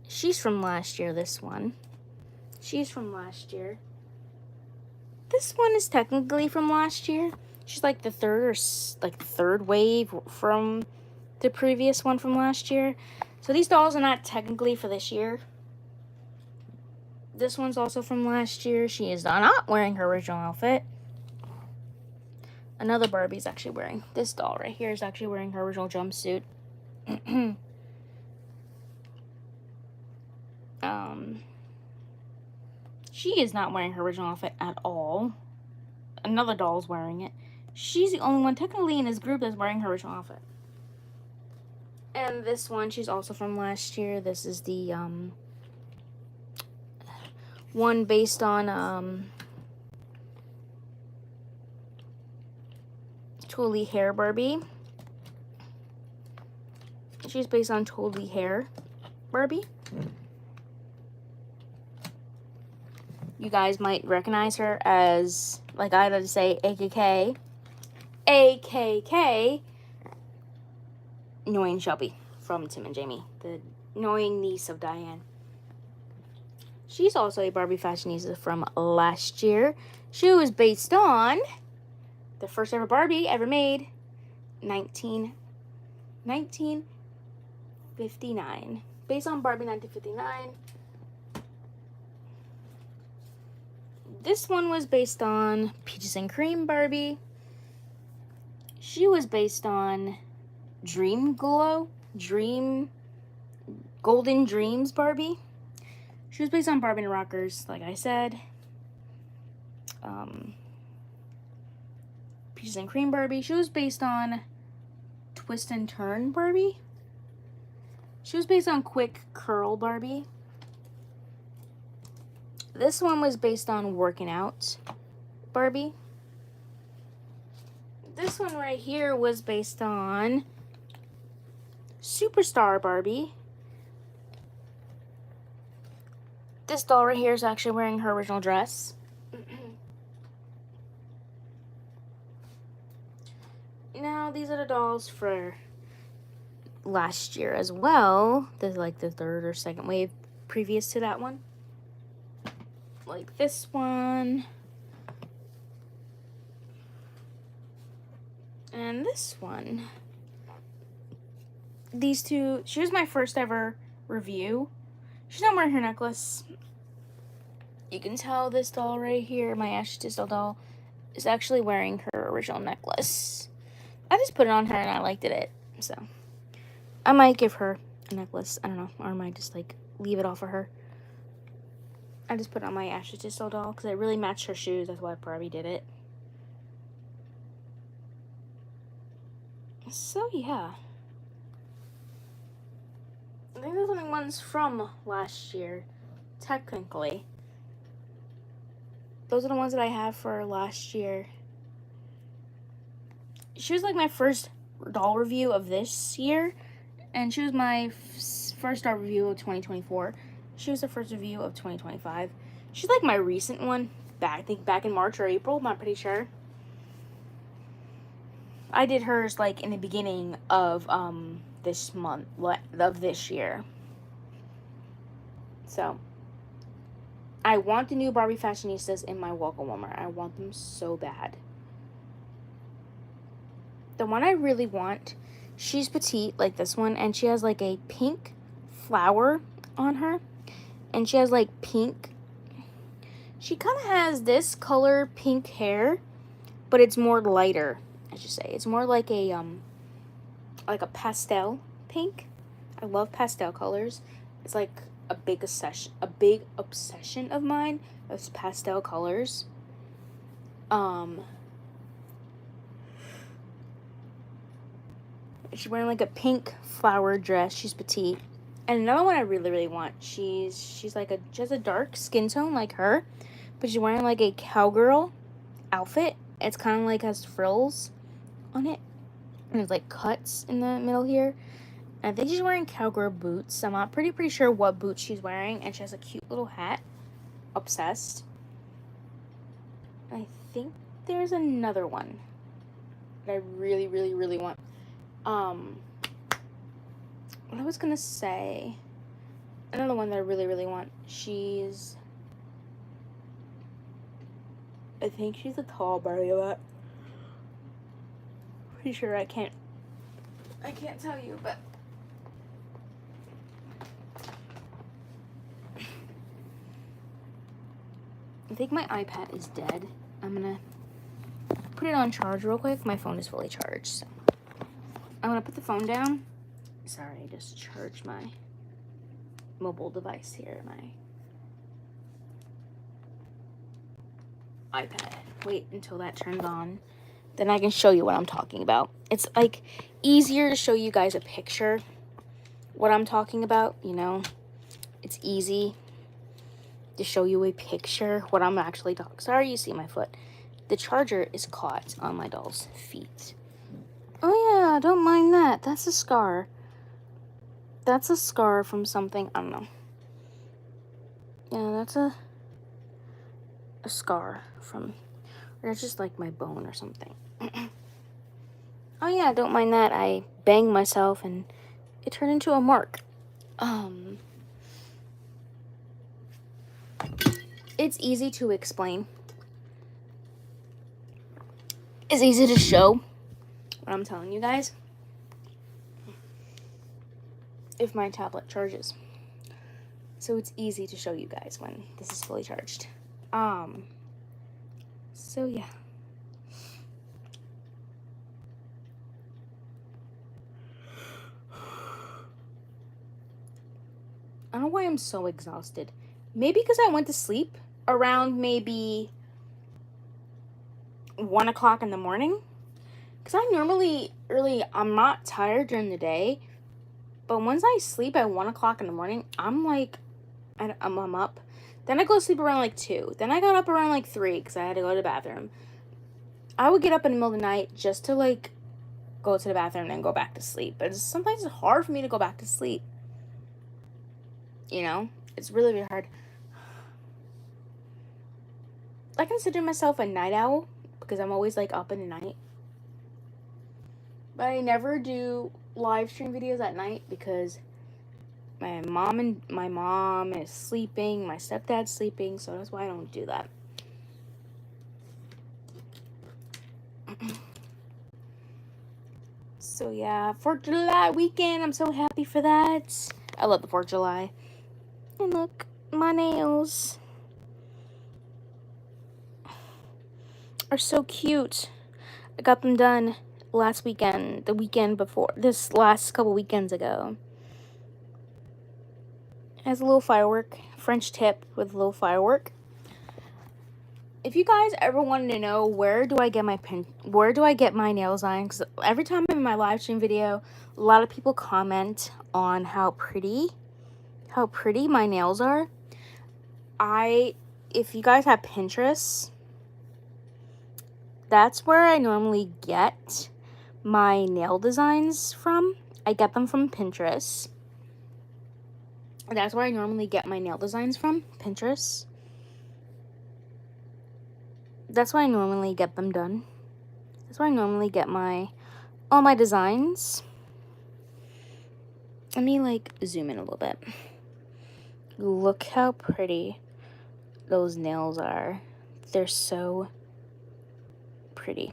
S1: She's from last year, this one. She's from last year. This one is technically from last year. She's like the third wave from the previous one from last year. So these dolls are not technically for this year. This one's also from last year. She is not wearing her original outfit. Another Barbie's actually wearing, this doll right here is actually wearing her original jumpsuit. She is not wearing her original outfit at all. Another doll's wearing it. She's the only one technically in this group that's wearing her original outfit. And this one, she's also from last year. This is the one based on Totally Hair Barbie. She's based on Totally Hair Barbie. You guys might recognize her as, like I like to say, AKK, Annoying Shelby from Tim and Jamie, the annoying niece of Diane. She's also a Barbie fashionista from last year. She was based on the first ever Barbie ever made, 1959. Based on Barbie 1959. This one was based on Peaches and Cream Barbie. She was based on Golden Dreams Barbie. She was based on Barbie and Rockers, like I said. Peaches and Cream Barbie. She was based on Twist and Turn Barbie. She was based on Quick Curl Barbie. This one was based on Working Out Barbie. This one right here was based on Superstar Barbie. This doll right here is actually wearing her original dress. Now, these are the dolls for last year as well. There's like the third or second wave previous to that one. Like this one. And this one. These two, she was my first ever review. She's not wearing her necklace. You can tell this doll right here, my Ashley Tisdale doll, is actually wearing her original necklace. I just put it on her and I liked it. So I might give her a necklace. I don't know. Or I might just like leave it off of her. I just put it on my Ashley Tisdale doll because it really matched her shoes. That's why I probably did it. So yeah. I think those are the ones from last year, technically. Those are the ones that I have for last year. She was like my first doll review of this year, and she was my first doll review of 2024. She was the first review of 2025. She's like my recent one, I think back in March or April, I'm not pretty sure. I did hers like in the beginning of this month, of this year. So I want the new Barbie Fashionistas in my Welcome Walmart. I want them so bad. The one I really want, she's petite like this one, and she has like a pink flower on her, and she has like pink, she kind of has this color pink hair, but it's more lighter, I should say. It's more like a pastel pink. I love pastel colors. It's like a big obsession of mine is pastel colors. She's wearing like a pink flower dress. She's petite. And another one I really, really want. She's like she has a dark skin tone like her, but she's wearing like a cowgirl outfit. It's kind of like has frills on it, and there's like cuts in the middle here. And I think she's wearing cowgirl boots. I'm not pretty sure what boots she's wearing, and she has a cute little hat. Obsessed. I think there's another one that I really, really, really want. What I was gonna say, another one that I really, really want. I think she's a tall Barbie, but pretty sure I can't tell you, but I think my iPad is dead. I'm gonna put it on charge real quick. My phone is fully charged, so I'm gonna put the phone down. Sorry, I just charged my mobile device here, my iPad. Wait until that turns on. Then I can show you what I'm talking about. It's like easier to show you guys a picture what I'm talking about, you know. It's easy to show you a picture what I'm actually talking. Sorry, you see my foot. The charger is caught on my doll's feet. Oh yeah, don't mind that. That's a scar. That's a scar from something. I don't know. Yeah, that's a scar from, or it's just like my bone or something. Oh yeah, don't mind that. I banged myself and it turned into a mark. It's easy to explain. It's easy to show what I'm telling you guys. If my tablet charges. So it's easy to show you guys when this is fully charged. So yeah. I don't know why I'm so exhausted. Maybe because I went to sleep around maybe 1 o'clock in the morning. Because I normally I'm not tired during the day. But once I sleep at 1 o'clock in the morning, I'm like, I'm up. Then I go to sleep around like 2. Then I got up around like 3 because I had to go to the bathroom. I would get up in the middle of the night just to like go to the bathroom and go back to sleep. But sometimes it's hard for me to go back to sleep. You know, it's really, really hard. I consider myself a night owl because I'm always like up in the night. But I never do live stream videos at night because my mom is sleeping, my stepdad's sleeping, so that's why I don't do that. So yeah, 4th of July weekend, I'm so happy for that. I love the 4th of July. And look, my nails are so cute. I got them done last weekend, the weekend before, this last couple weekends ago. It has a little firework, French tip with a little firework. If you guys ever wanted to know where do I get my nails on, because every time I'm in my live stream video, a lot of people comment on how pretty my nails are. If you guys have Pinterest, that's where I normally get my nail designs from. I get them from Pinterest. That's where I normally get my nail designs from, Pinterest. That's where I normally get them done. That's where I normally get all my designs. Let me like zoom in a little bit. Look how pretty those nails are. They're so pretty.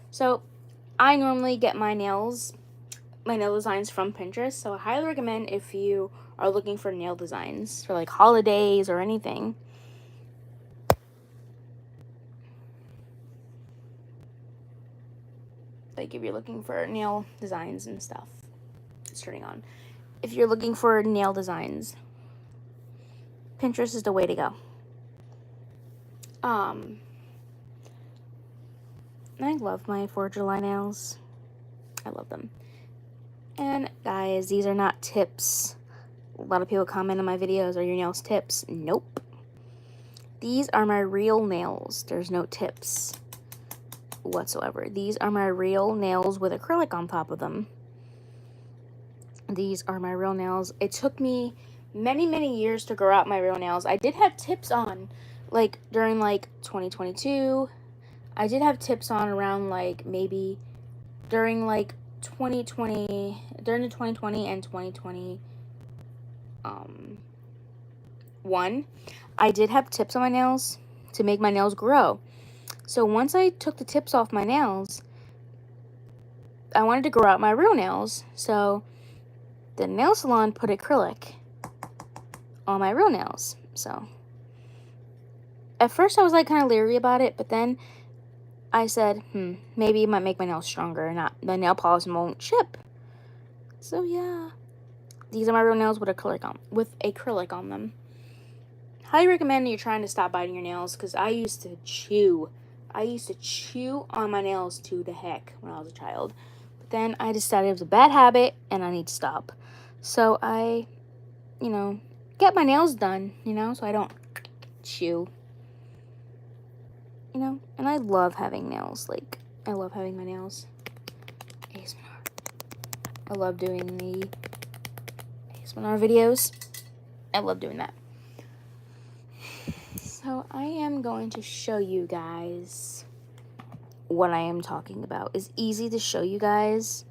S1: So I normally get my nail designs from Pinterest. So I highly recommend if you are looking for nail designs for like holidays or anything. Like if you're looking for nail designs and stuff. It's turning on. If you're looking for nail designs, Pinterest is the way to go. I love my 4th of July nails. I love them. And guys, these are not tips. A lot of people comment on my videos, are your nails tips? Nope. These are my real nails. There's no tips whatsoever. These are my real nails with acrylic on top of them. These are my real nails. It took me many, many years to grow out my real nails. I did have tips on, like, during, like, 2022. I did have tips on around, like, maybe during, like, 2020, during the 2020 and 2021. I did have tips on my nails to make my nails grow. So once I took the tips off my nails, I wanted to grow out my real nails. So the nail salon put acrylic on my real nails. So at first I was like kind of leery about it, but then I said, maybe it might make my nails stronger and the nail polish won't chip. So yeah, these are my real nails with acrylic on them. Highly recommend you're trying to stop biting your nails, because I used to chew on my nails to the heck when I was a child. But then I decided it was a bad habit and I need to stop. So I, get my nails done, so I don't chew. And I love having nails. Like, I love having my nails. ASMR. I love doing the ASMR videos. I love doing that. So I am going to show you guys what I am talking about. It's easy to show you guys.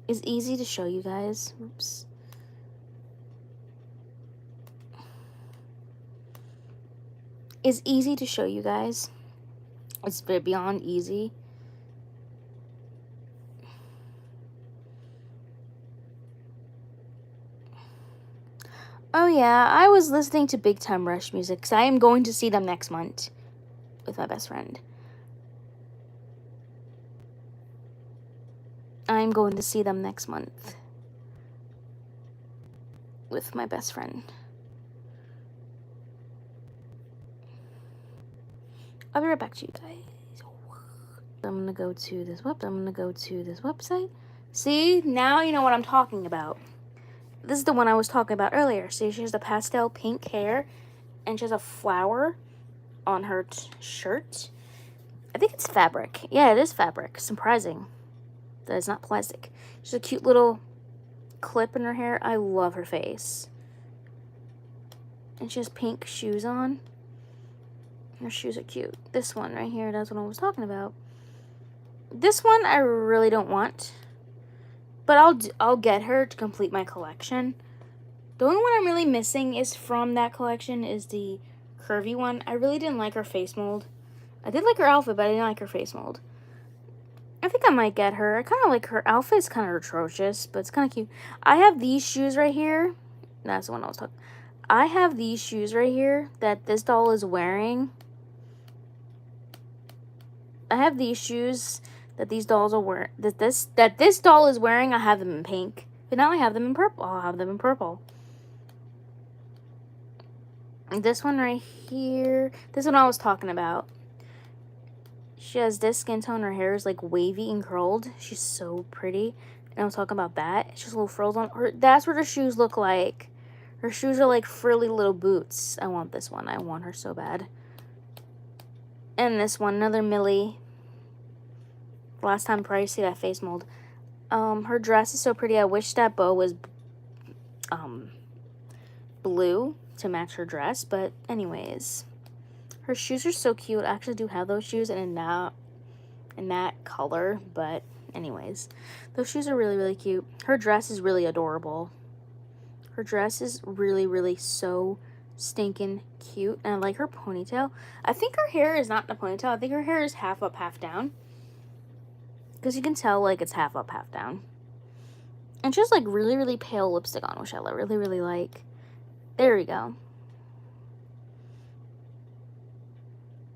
S1: It's easy to show you guys. Oops. It's easy to show you guys. It's beyond easy. Oh yeah, I was listening to Big Time Rush music, because I am going to see them next month with my best friend. I'm going to see them next month with my best friend. I'll be right back to you guys. I'm going to go to this website. See, now you know what I'm talking about. This is the one I was talking about earlier. See, she has the pastel pink hair, and she has a flower on her shirt. I think it's fabric. Yeah, it is fabric. Surprising that it's not plastic. She's a cute little clip in her hair. I love her face. And she has pink shoes on. Her shoes are cute. This one right here, that's what I was talking about. This one I really don't want, but I'll get her to complete my collection. The only one I'm really missing is from that collection is the curvy one. I really didn't like her face mold. I did like her outfit, but I didn't like her face mold. I think I might get her. I kind of like her outfit. It's kind of atrocious, but it's kind of cute. I have these shoes right here. That's the one I was talking. I have these shoes right here that this doll is wearing. I have these shoes that these dolls are wearing. That this doll is wearing. I have them in pink, but now I have them in purple. I'll have them in purple. And this one right here. This one I was talking about. She has this skin tone. Her hair is like wavy and curled. She's so pretty. And I was talking about that. She's a little frills on her. That's what her shoes look like. Her shoes are like frilly little boots. I want this one. I want her so bad. And this one, another Millie. Last time prior, see that face mold. Her dress is so pretty. I wish that bow was blue to match her dress. But anyways, her shoes are so cute. I actually do have those shoes and in that color. But anyways, those shoes are really, really cute. Her dress is really adorable. Her dress is really, really so stinking cute. And I like her ponytail. I think her hair is not in a ponytail. I think her hair is half up, half down. Because you can tell, like, it's half up, half down. And she has, like, really, really pale lipstick on, which I really, really like. There we go.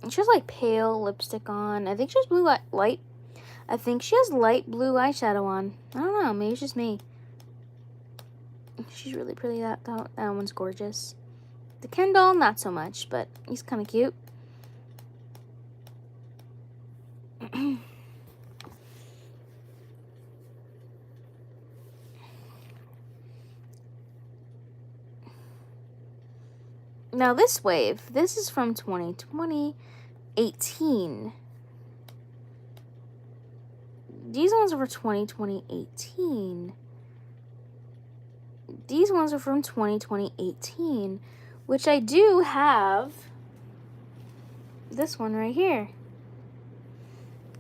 S1: And she has, like, pale lipstick on. I think she has blue light. I think she has light blue eyeshadow on. I don't know. Maybe it's just me. She's really pretty. That one's gorgeous. The Ken doll, not so much, but he's kind of cute. Now this wave, this is from 2018. These ones are for 2018. These ones are from 2018, which I do have this one right here.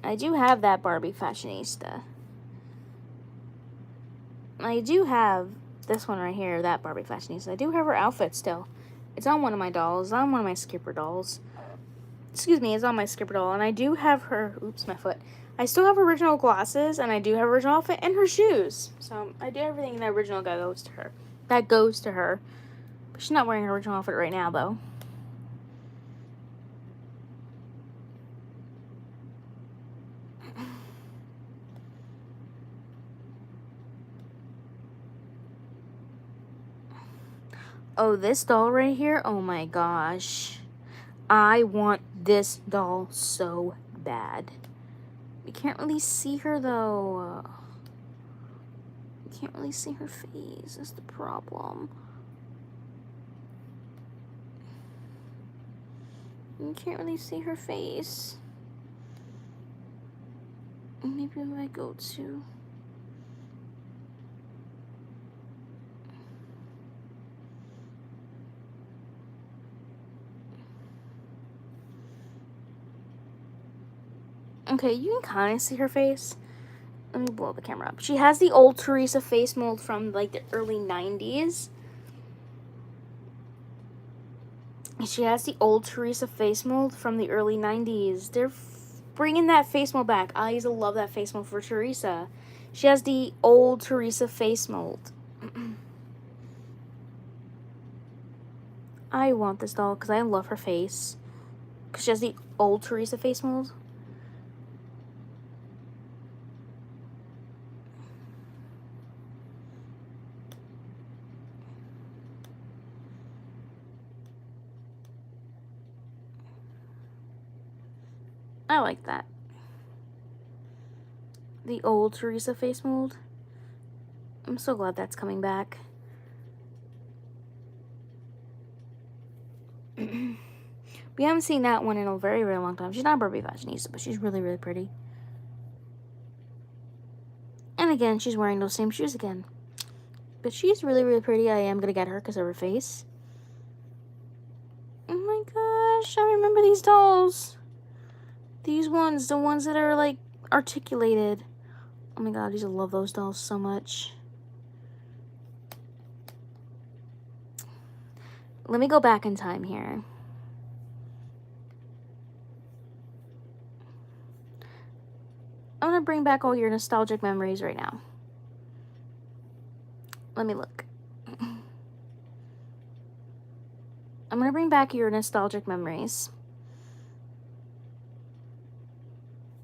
S1: I do have that Barbie Fashionista. I do have this one right here, that Barbie Fashionista. I do have her outfit still. It's on one of my dolls. It's on one of my Skipper dolls. Excuse me, it's on my Skipper doll. And I do have her, oops, my foot. I still have original glasses, and I do have original outfit and her shoes. So I do everything that original guy goes to her. That goes to her. But she's not wearing her original outfit right now, though. Oh, this doll right here, oh my gosh. I want this doll so bad. You can't really see her, though. You can't really see her face. That's the problem. You can't really see her face. Maybe if I go to... Okay, you can kind of see her face. Let me blow the camera up. She has the old Teresa face mold from, like, the early 90s. She has the old Teresa face mold from the early 90s. They're bringing that face mold back. I used to love that face mold for Teresa. She has the old Teresa face mold. I want this doll because I love her face. Because she has the old Teresa face mold. I like that. The old Teresa face mold. I'm so glad that's coming back. We haven't seen that one in a very, very long time. She's not a Barbie Fashionista, but she's really, really pretty. And again, she's wearing those same shoes again. But she's really, really pretty. I am going to get her because of her face. Oh my gosh, I remember these dolls. These ones, the ones that are, like, articulated. Oh my god, I used to love those dolls so much. Let me go back in time here. I'm to bring back all your nostalgic memories right now. Let me look. I'm going to bring back your nostalgic memories.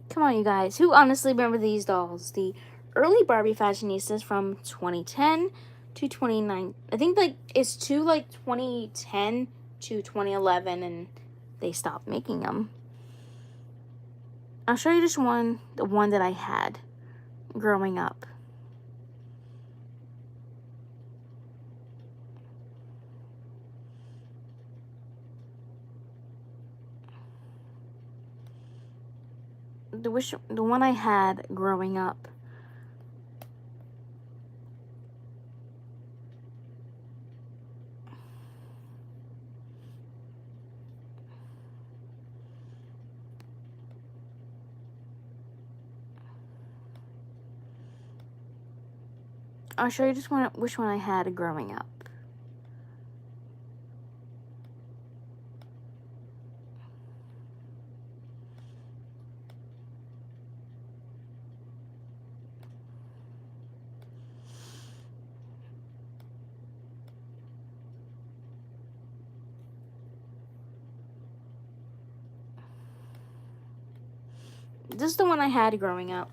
S1: Come on, you guys. Who honestly remember these dolls? The early Barbie fashionistas from 2010 to 2009. I think like it's to like 2010 to 2011 and they stopped making them. I'll show you just the one that I had growing up. The one I had growing up. I'll show you just which one I had growing up. This is the one I had growing up.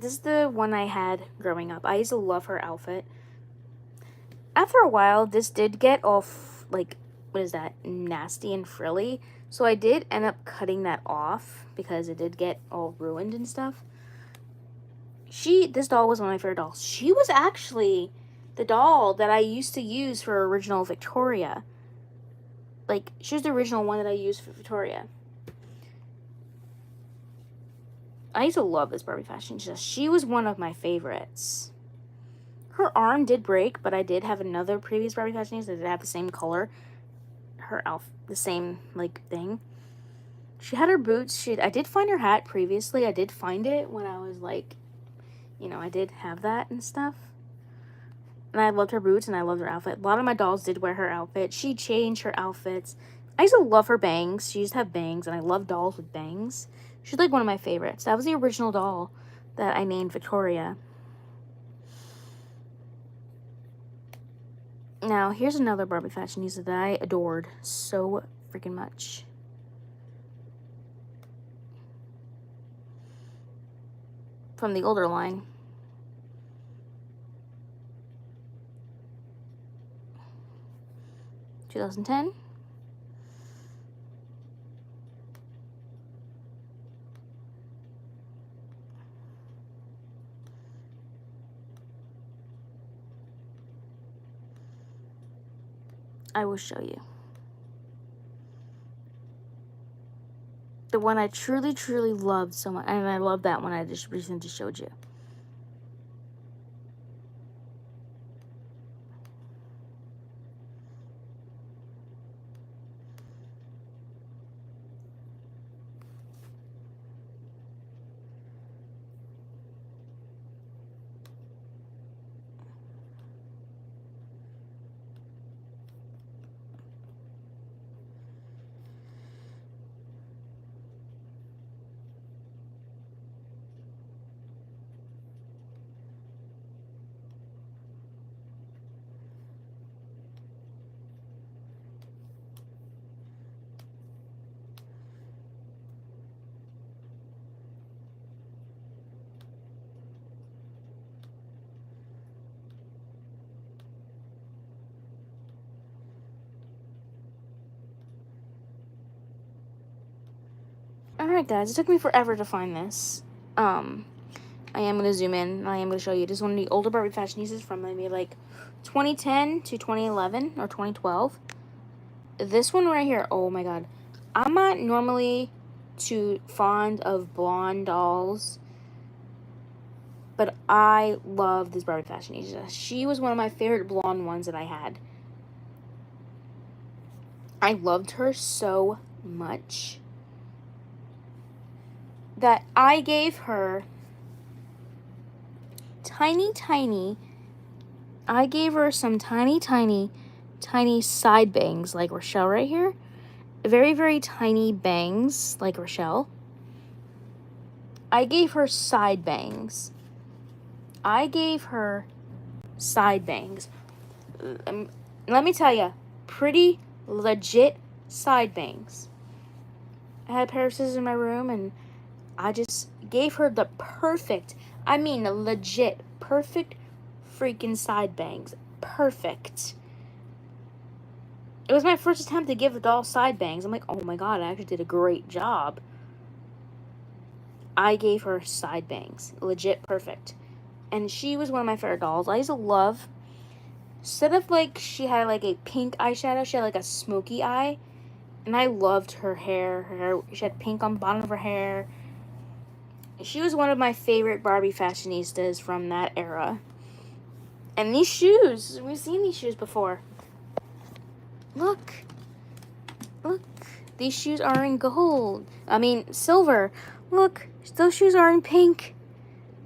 S1: This is the one I had growing up. I used to love her outfit. After a while, this did get all, like, what is that, nasty and frilly. So I did end up cutting that off because it did get all ruined and stuff. This doll was one of my favorite dolls. She was actually the doll that I used to use for original Victoria. Like, she was the original one that I used for Victoria. I used to love this Barbie fashionista. She was one of my favorites. Her arm did break, but I did have another previous Barbie fashionista that did have the same color. Her outfit, the same, like, thing. She had her boots. I did find her hat previously. I did find it when I was, like, you know, I did have that and stuff. And I loved her boots and I loved her outfit. A lot of my dolls did wear her outfit. She changed her outfits. I used to love her bangs. She used to have bangs, and I love dolls with bangs. She's like one of my favorites. That was the original doll that I named Victoria. Now, here's another Barbie fashionista that I adored so freaking much. From the older line. (2010). I will show you. The one I truly, truly loved so much. And I love that one I just recently showed you. Alright guys, it took me forever to find this. I am going to zoom in, and I am going to show you. This is one of the older Barbie fashionistas from maybe like 2010 to 2011 or 2012. This one right here, oh my god. I'm not normally too fond of blonde dolls, but I love this Barbie fashionista. She was one of my favorite blonde ones that I had. I loved her so much that I gave her I gave her some tiny side bangs like Rochelle right here. Very, very tiny bangs like Rochelle. I gave her side bangs. Let me tell you, pretty legit side bangs. I had a pair of scissors in my room, and I just gave her the perfect, I mean legit, perfect freaking side bangs. Perfect. It was my first attempt to give the doll side bangs. I'm like, oh my god, I actually did a great job. I gave her side bangs. Legit perfect. And she was one of my favorite dolls. I used to love, instead of like, she had like a pink eyeshadow, she had like a smoky eye. And I loved her hair. She had pink on the bottom of her hair. She was one of my favorite Barbie fashionistas from that era. And these shoes, we've seen these shoes before. Look. Look. These shoes are in gold. I mean, silver. Look, those shoes are in pink.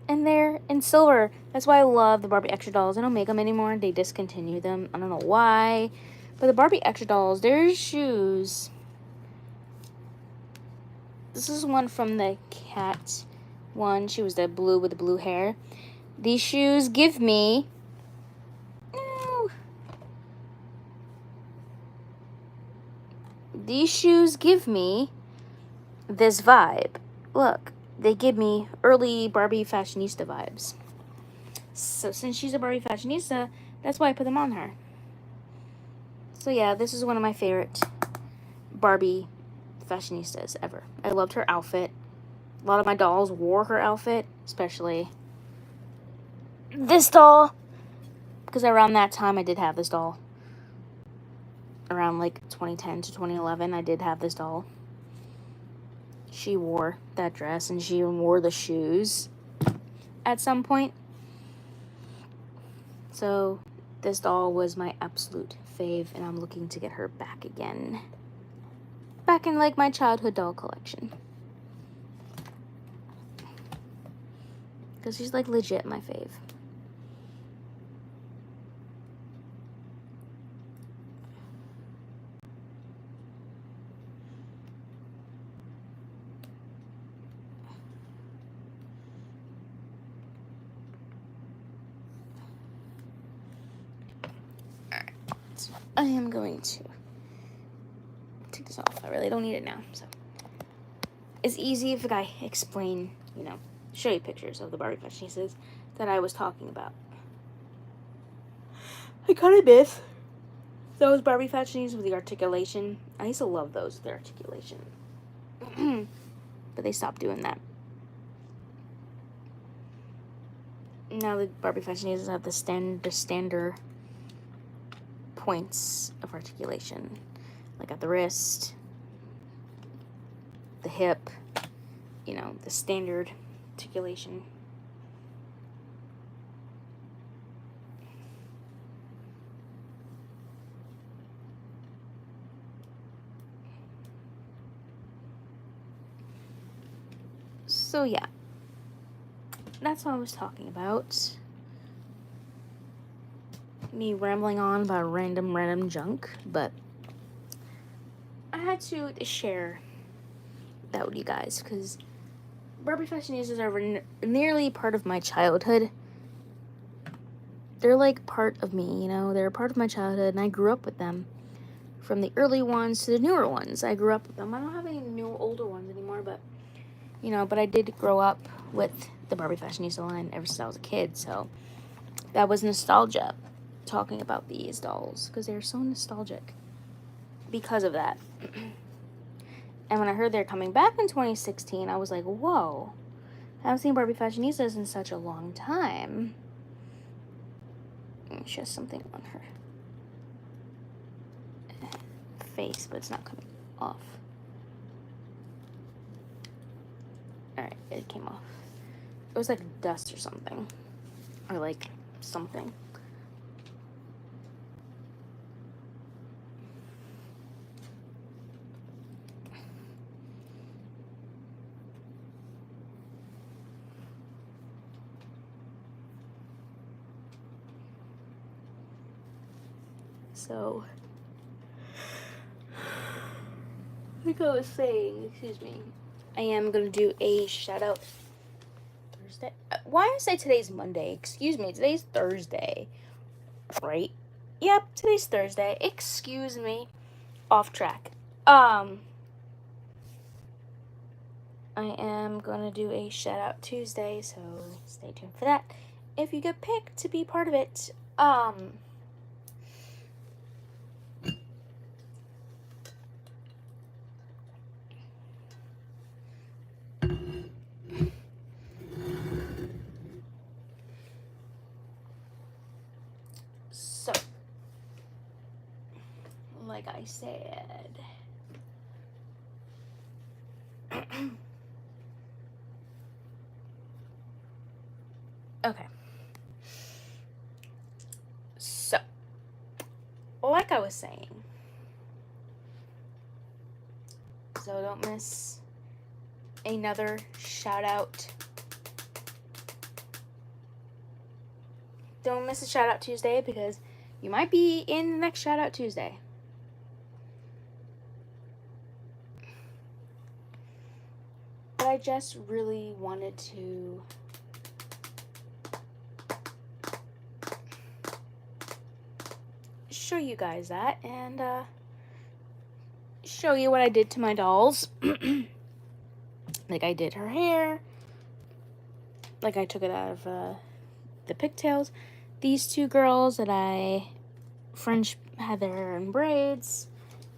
S1: And they're in silver. That's why I love the Barbie Extra dolls. They don't make them anymore. They discontinued them. I don't know why. But the Barbie Extra dolls, their shoes. This is one from the cat one. She was the blue with the blue hair. These shoes give me... These shoes give me this vibe. Look, they give me early Barbie fashionista vibes. So since she's a Barbie fashionista, that's why I put them on her. So yeah, this is one of my favorite Barbie fashionistas ever. I loved her outfit. A lot of my dolls wore her outfit, especially this doll, because around that time I did have this doll. Around like 2010 to 2011, I did have this doll. She wore that dress, and she even wore the shoes at some point. So this doll was my absolute fave, and I'm looking to get her back again. Back in like my childhood doll collection. Because she's like legit my fave. I am going to take this off. I really don't need it now. So it's easy if I explain, you know, show you pictures of the Barbie fashionistas that I was talking about. I kind of miss those Barbie fashionistas with the articulation. I used to love those with the articulation. But they stopped doing that. Now the Barbie fashionistas have the standard points of articulation, like at the wrist, the hip, you know, the standard articulation. So yeah, that's what I was talking about. Me rambling on about random junk, but I had to share that with you guys because Barbie fashionistas are nearly part of my childhood. They're like part of me, you know. They're a part of my childhood, and I grew up with them. From the early ones to the newer ones, I grew up with them. I don't have any new older ones anymore, but you know, but I did grow up with the Barbie fashionista line ever since I was a kid, so that was nostalgia. Talking about these dolls because they're so nostalgic because of that. And when I heard they're coming back in 2016, I was like, whoa, I haven't seen Barbie fashionistas in such a long time. She has something on her face, but it's not coming off. Alright, it came off. It was like dust or something, or like something. So, like I was saying, excuse me, I am going to do a shout out Thursday. Why did I say today's Monday? Excuse me, today's Thursday. Right? Yep, today's Thursday. Excuse me. Off track. I am gonna do a shout out Tuesday, so stay tuned for that. If you get picked to be part of it, so, like I said, okay. So, like I was saying, so don't miss another shout out. Don't miss a shout out Tuesday because you might be in the next shout out Tuesday. But I just really wanted to show you guys that and show you what I did to my dolls. Like I did her hair, like I took it out of the pigtails. These two girls that I French had their hair in braids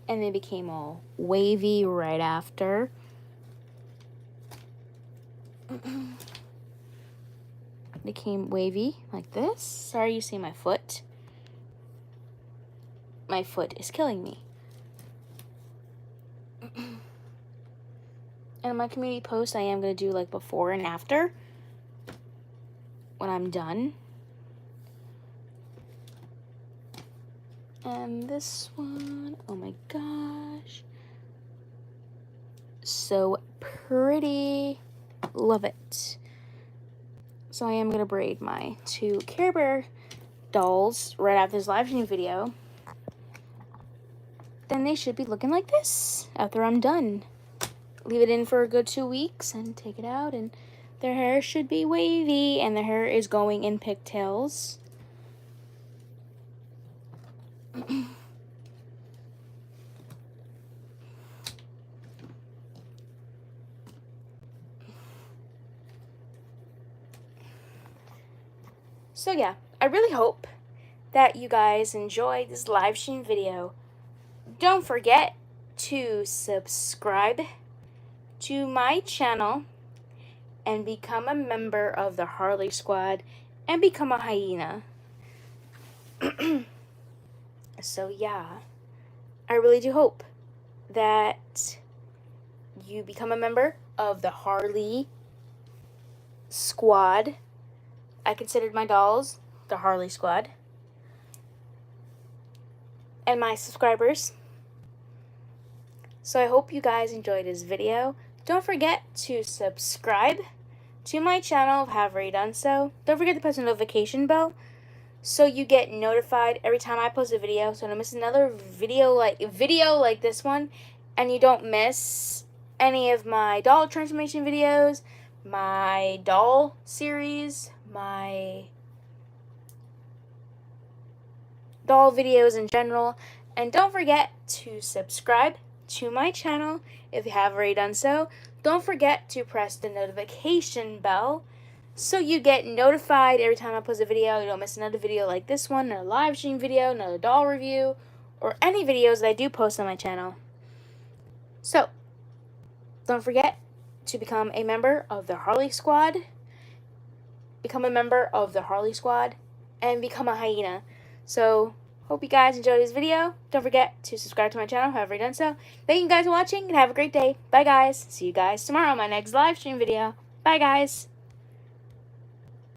S1: and they became all wavy right after. Became wavy like this. Sorry you see my foot. My foot is killing me. And in my community post, I am going to do like before and after when I'm done. And this one, oh my gosh. So pretty. Love it. So I am going to braid my two Care Bear dolls right after this live stream video. Then they should be looking like this after I'm done. Leave it in for a good 2 weeks and take it out, and their hair should be wavy, and their hair is going in pigtails. So yeah, I really hope that you guys enjoyed this live stream video. Don't forget to subscribe to my channel and become a member of the Harley Squad and become a hyena. So yeah, I really do hope that you become a member of the Harley Squad. I considered my dolls the Harley Squad. And my subscribers. So I hope you guys enjoyed this video. Don't forget to subscribe to my channel if you haven't already done so. Don't forget to press the notification bell so you get notified every time I post a video, so don't miss another video like this one, and you don't miss any of my doll transformation videos, my doll series, my doll videos in general. And don't forget to subscribe to my channel if you haven't already done so. Don't forget to press the notification bell so you get notified every time I post a video. You don't miss another video like this one, another live stream video, another doll review, or any videos that I do post on my channel. So, don't forget to become a member of the Harley Squad. Become a member of the Harley Squad and become a hyena. So, hope you guys enjoyed this video. Don't forget to subscribe to my channel if you haven't already done so. Thank you guys for watching and have a great day. Bye guys. See you guys tomorrow on my next live stream video. Bye guys.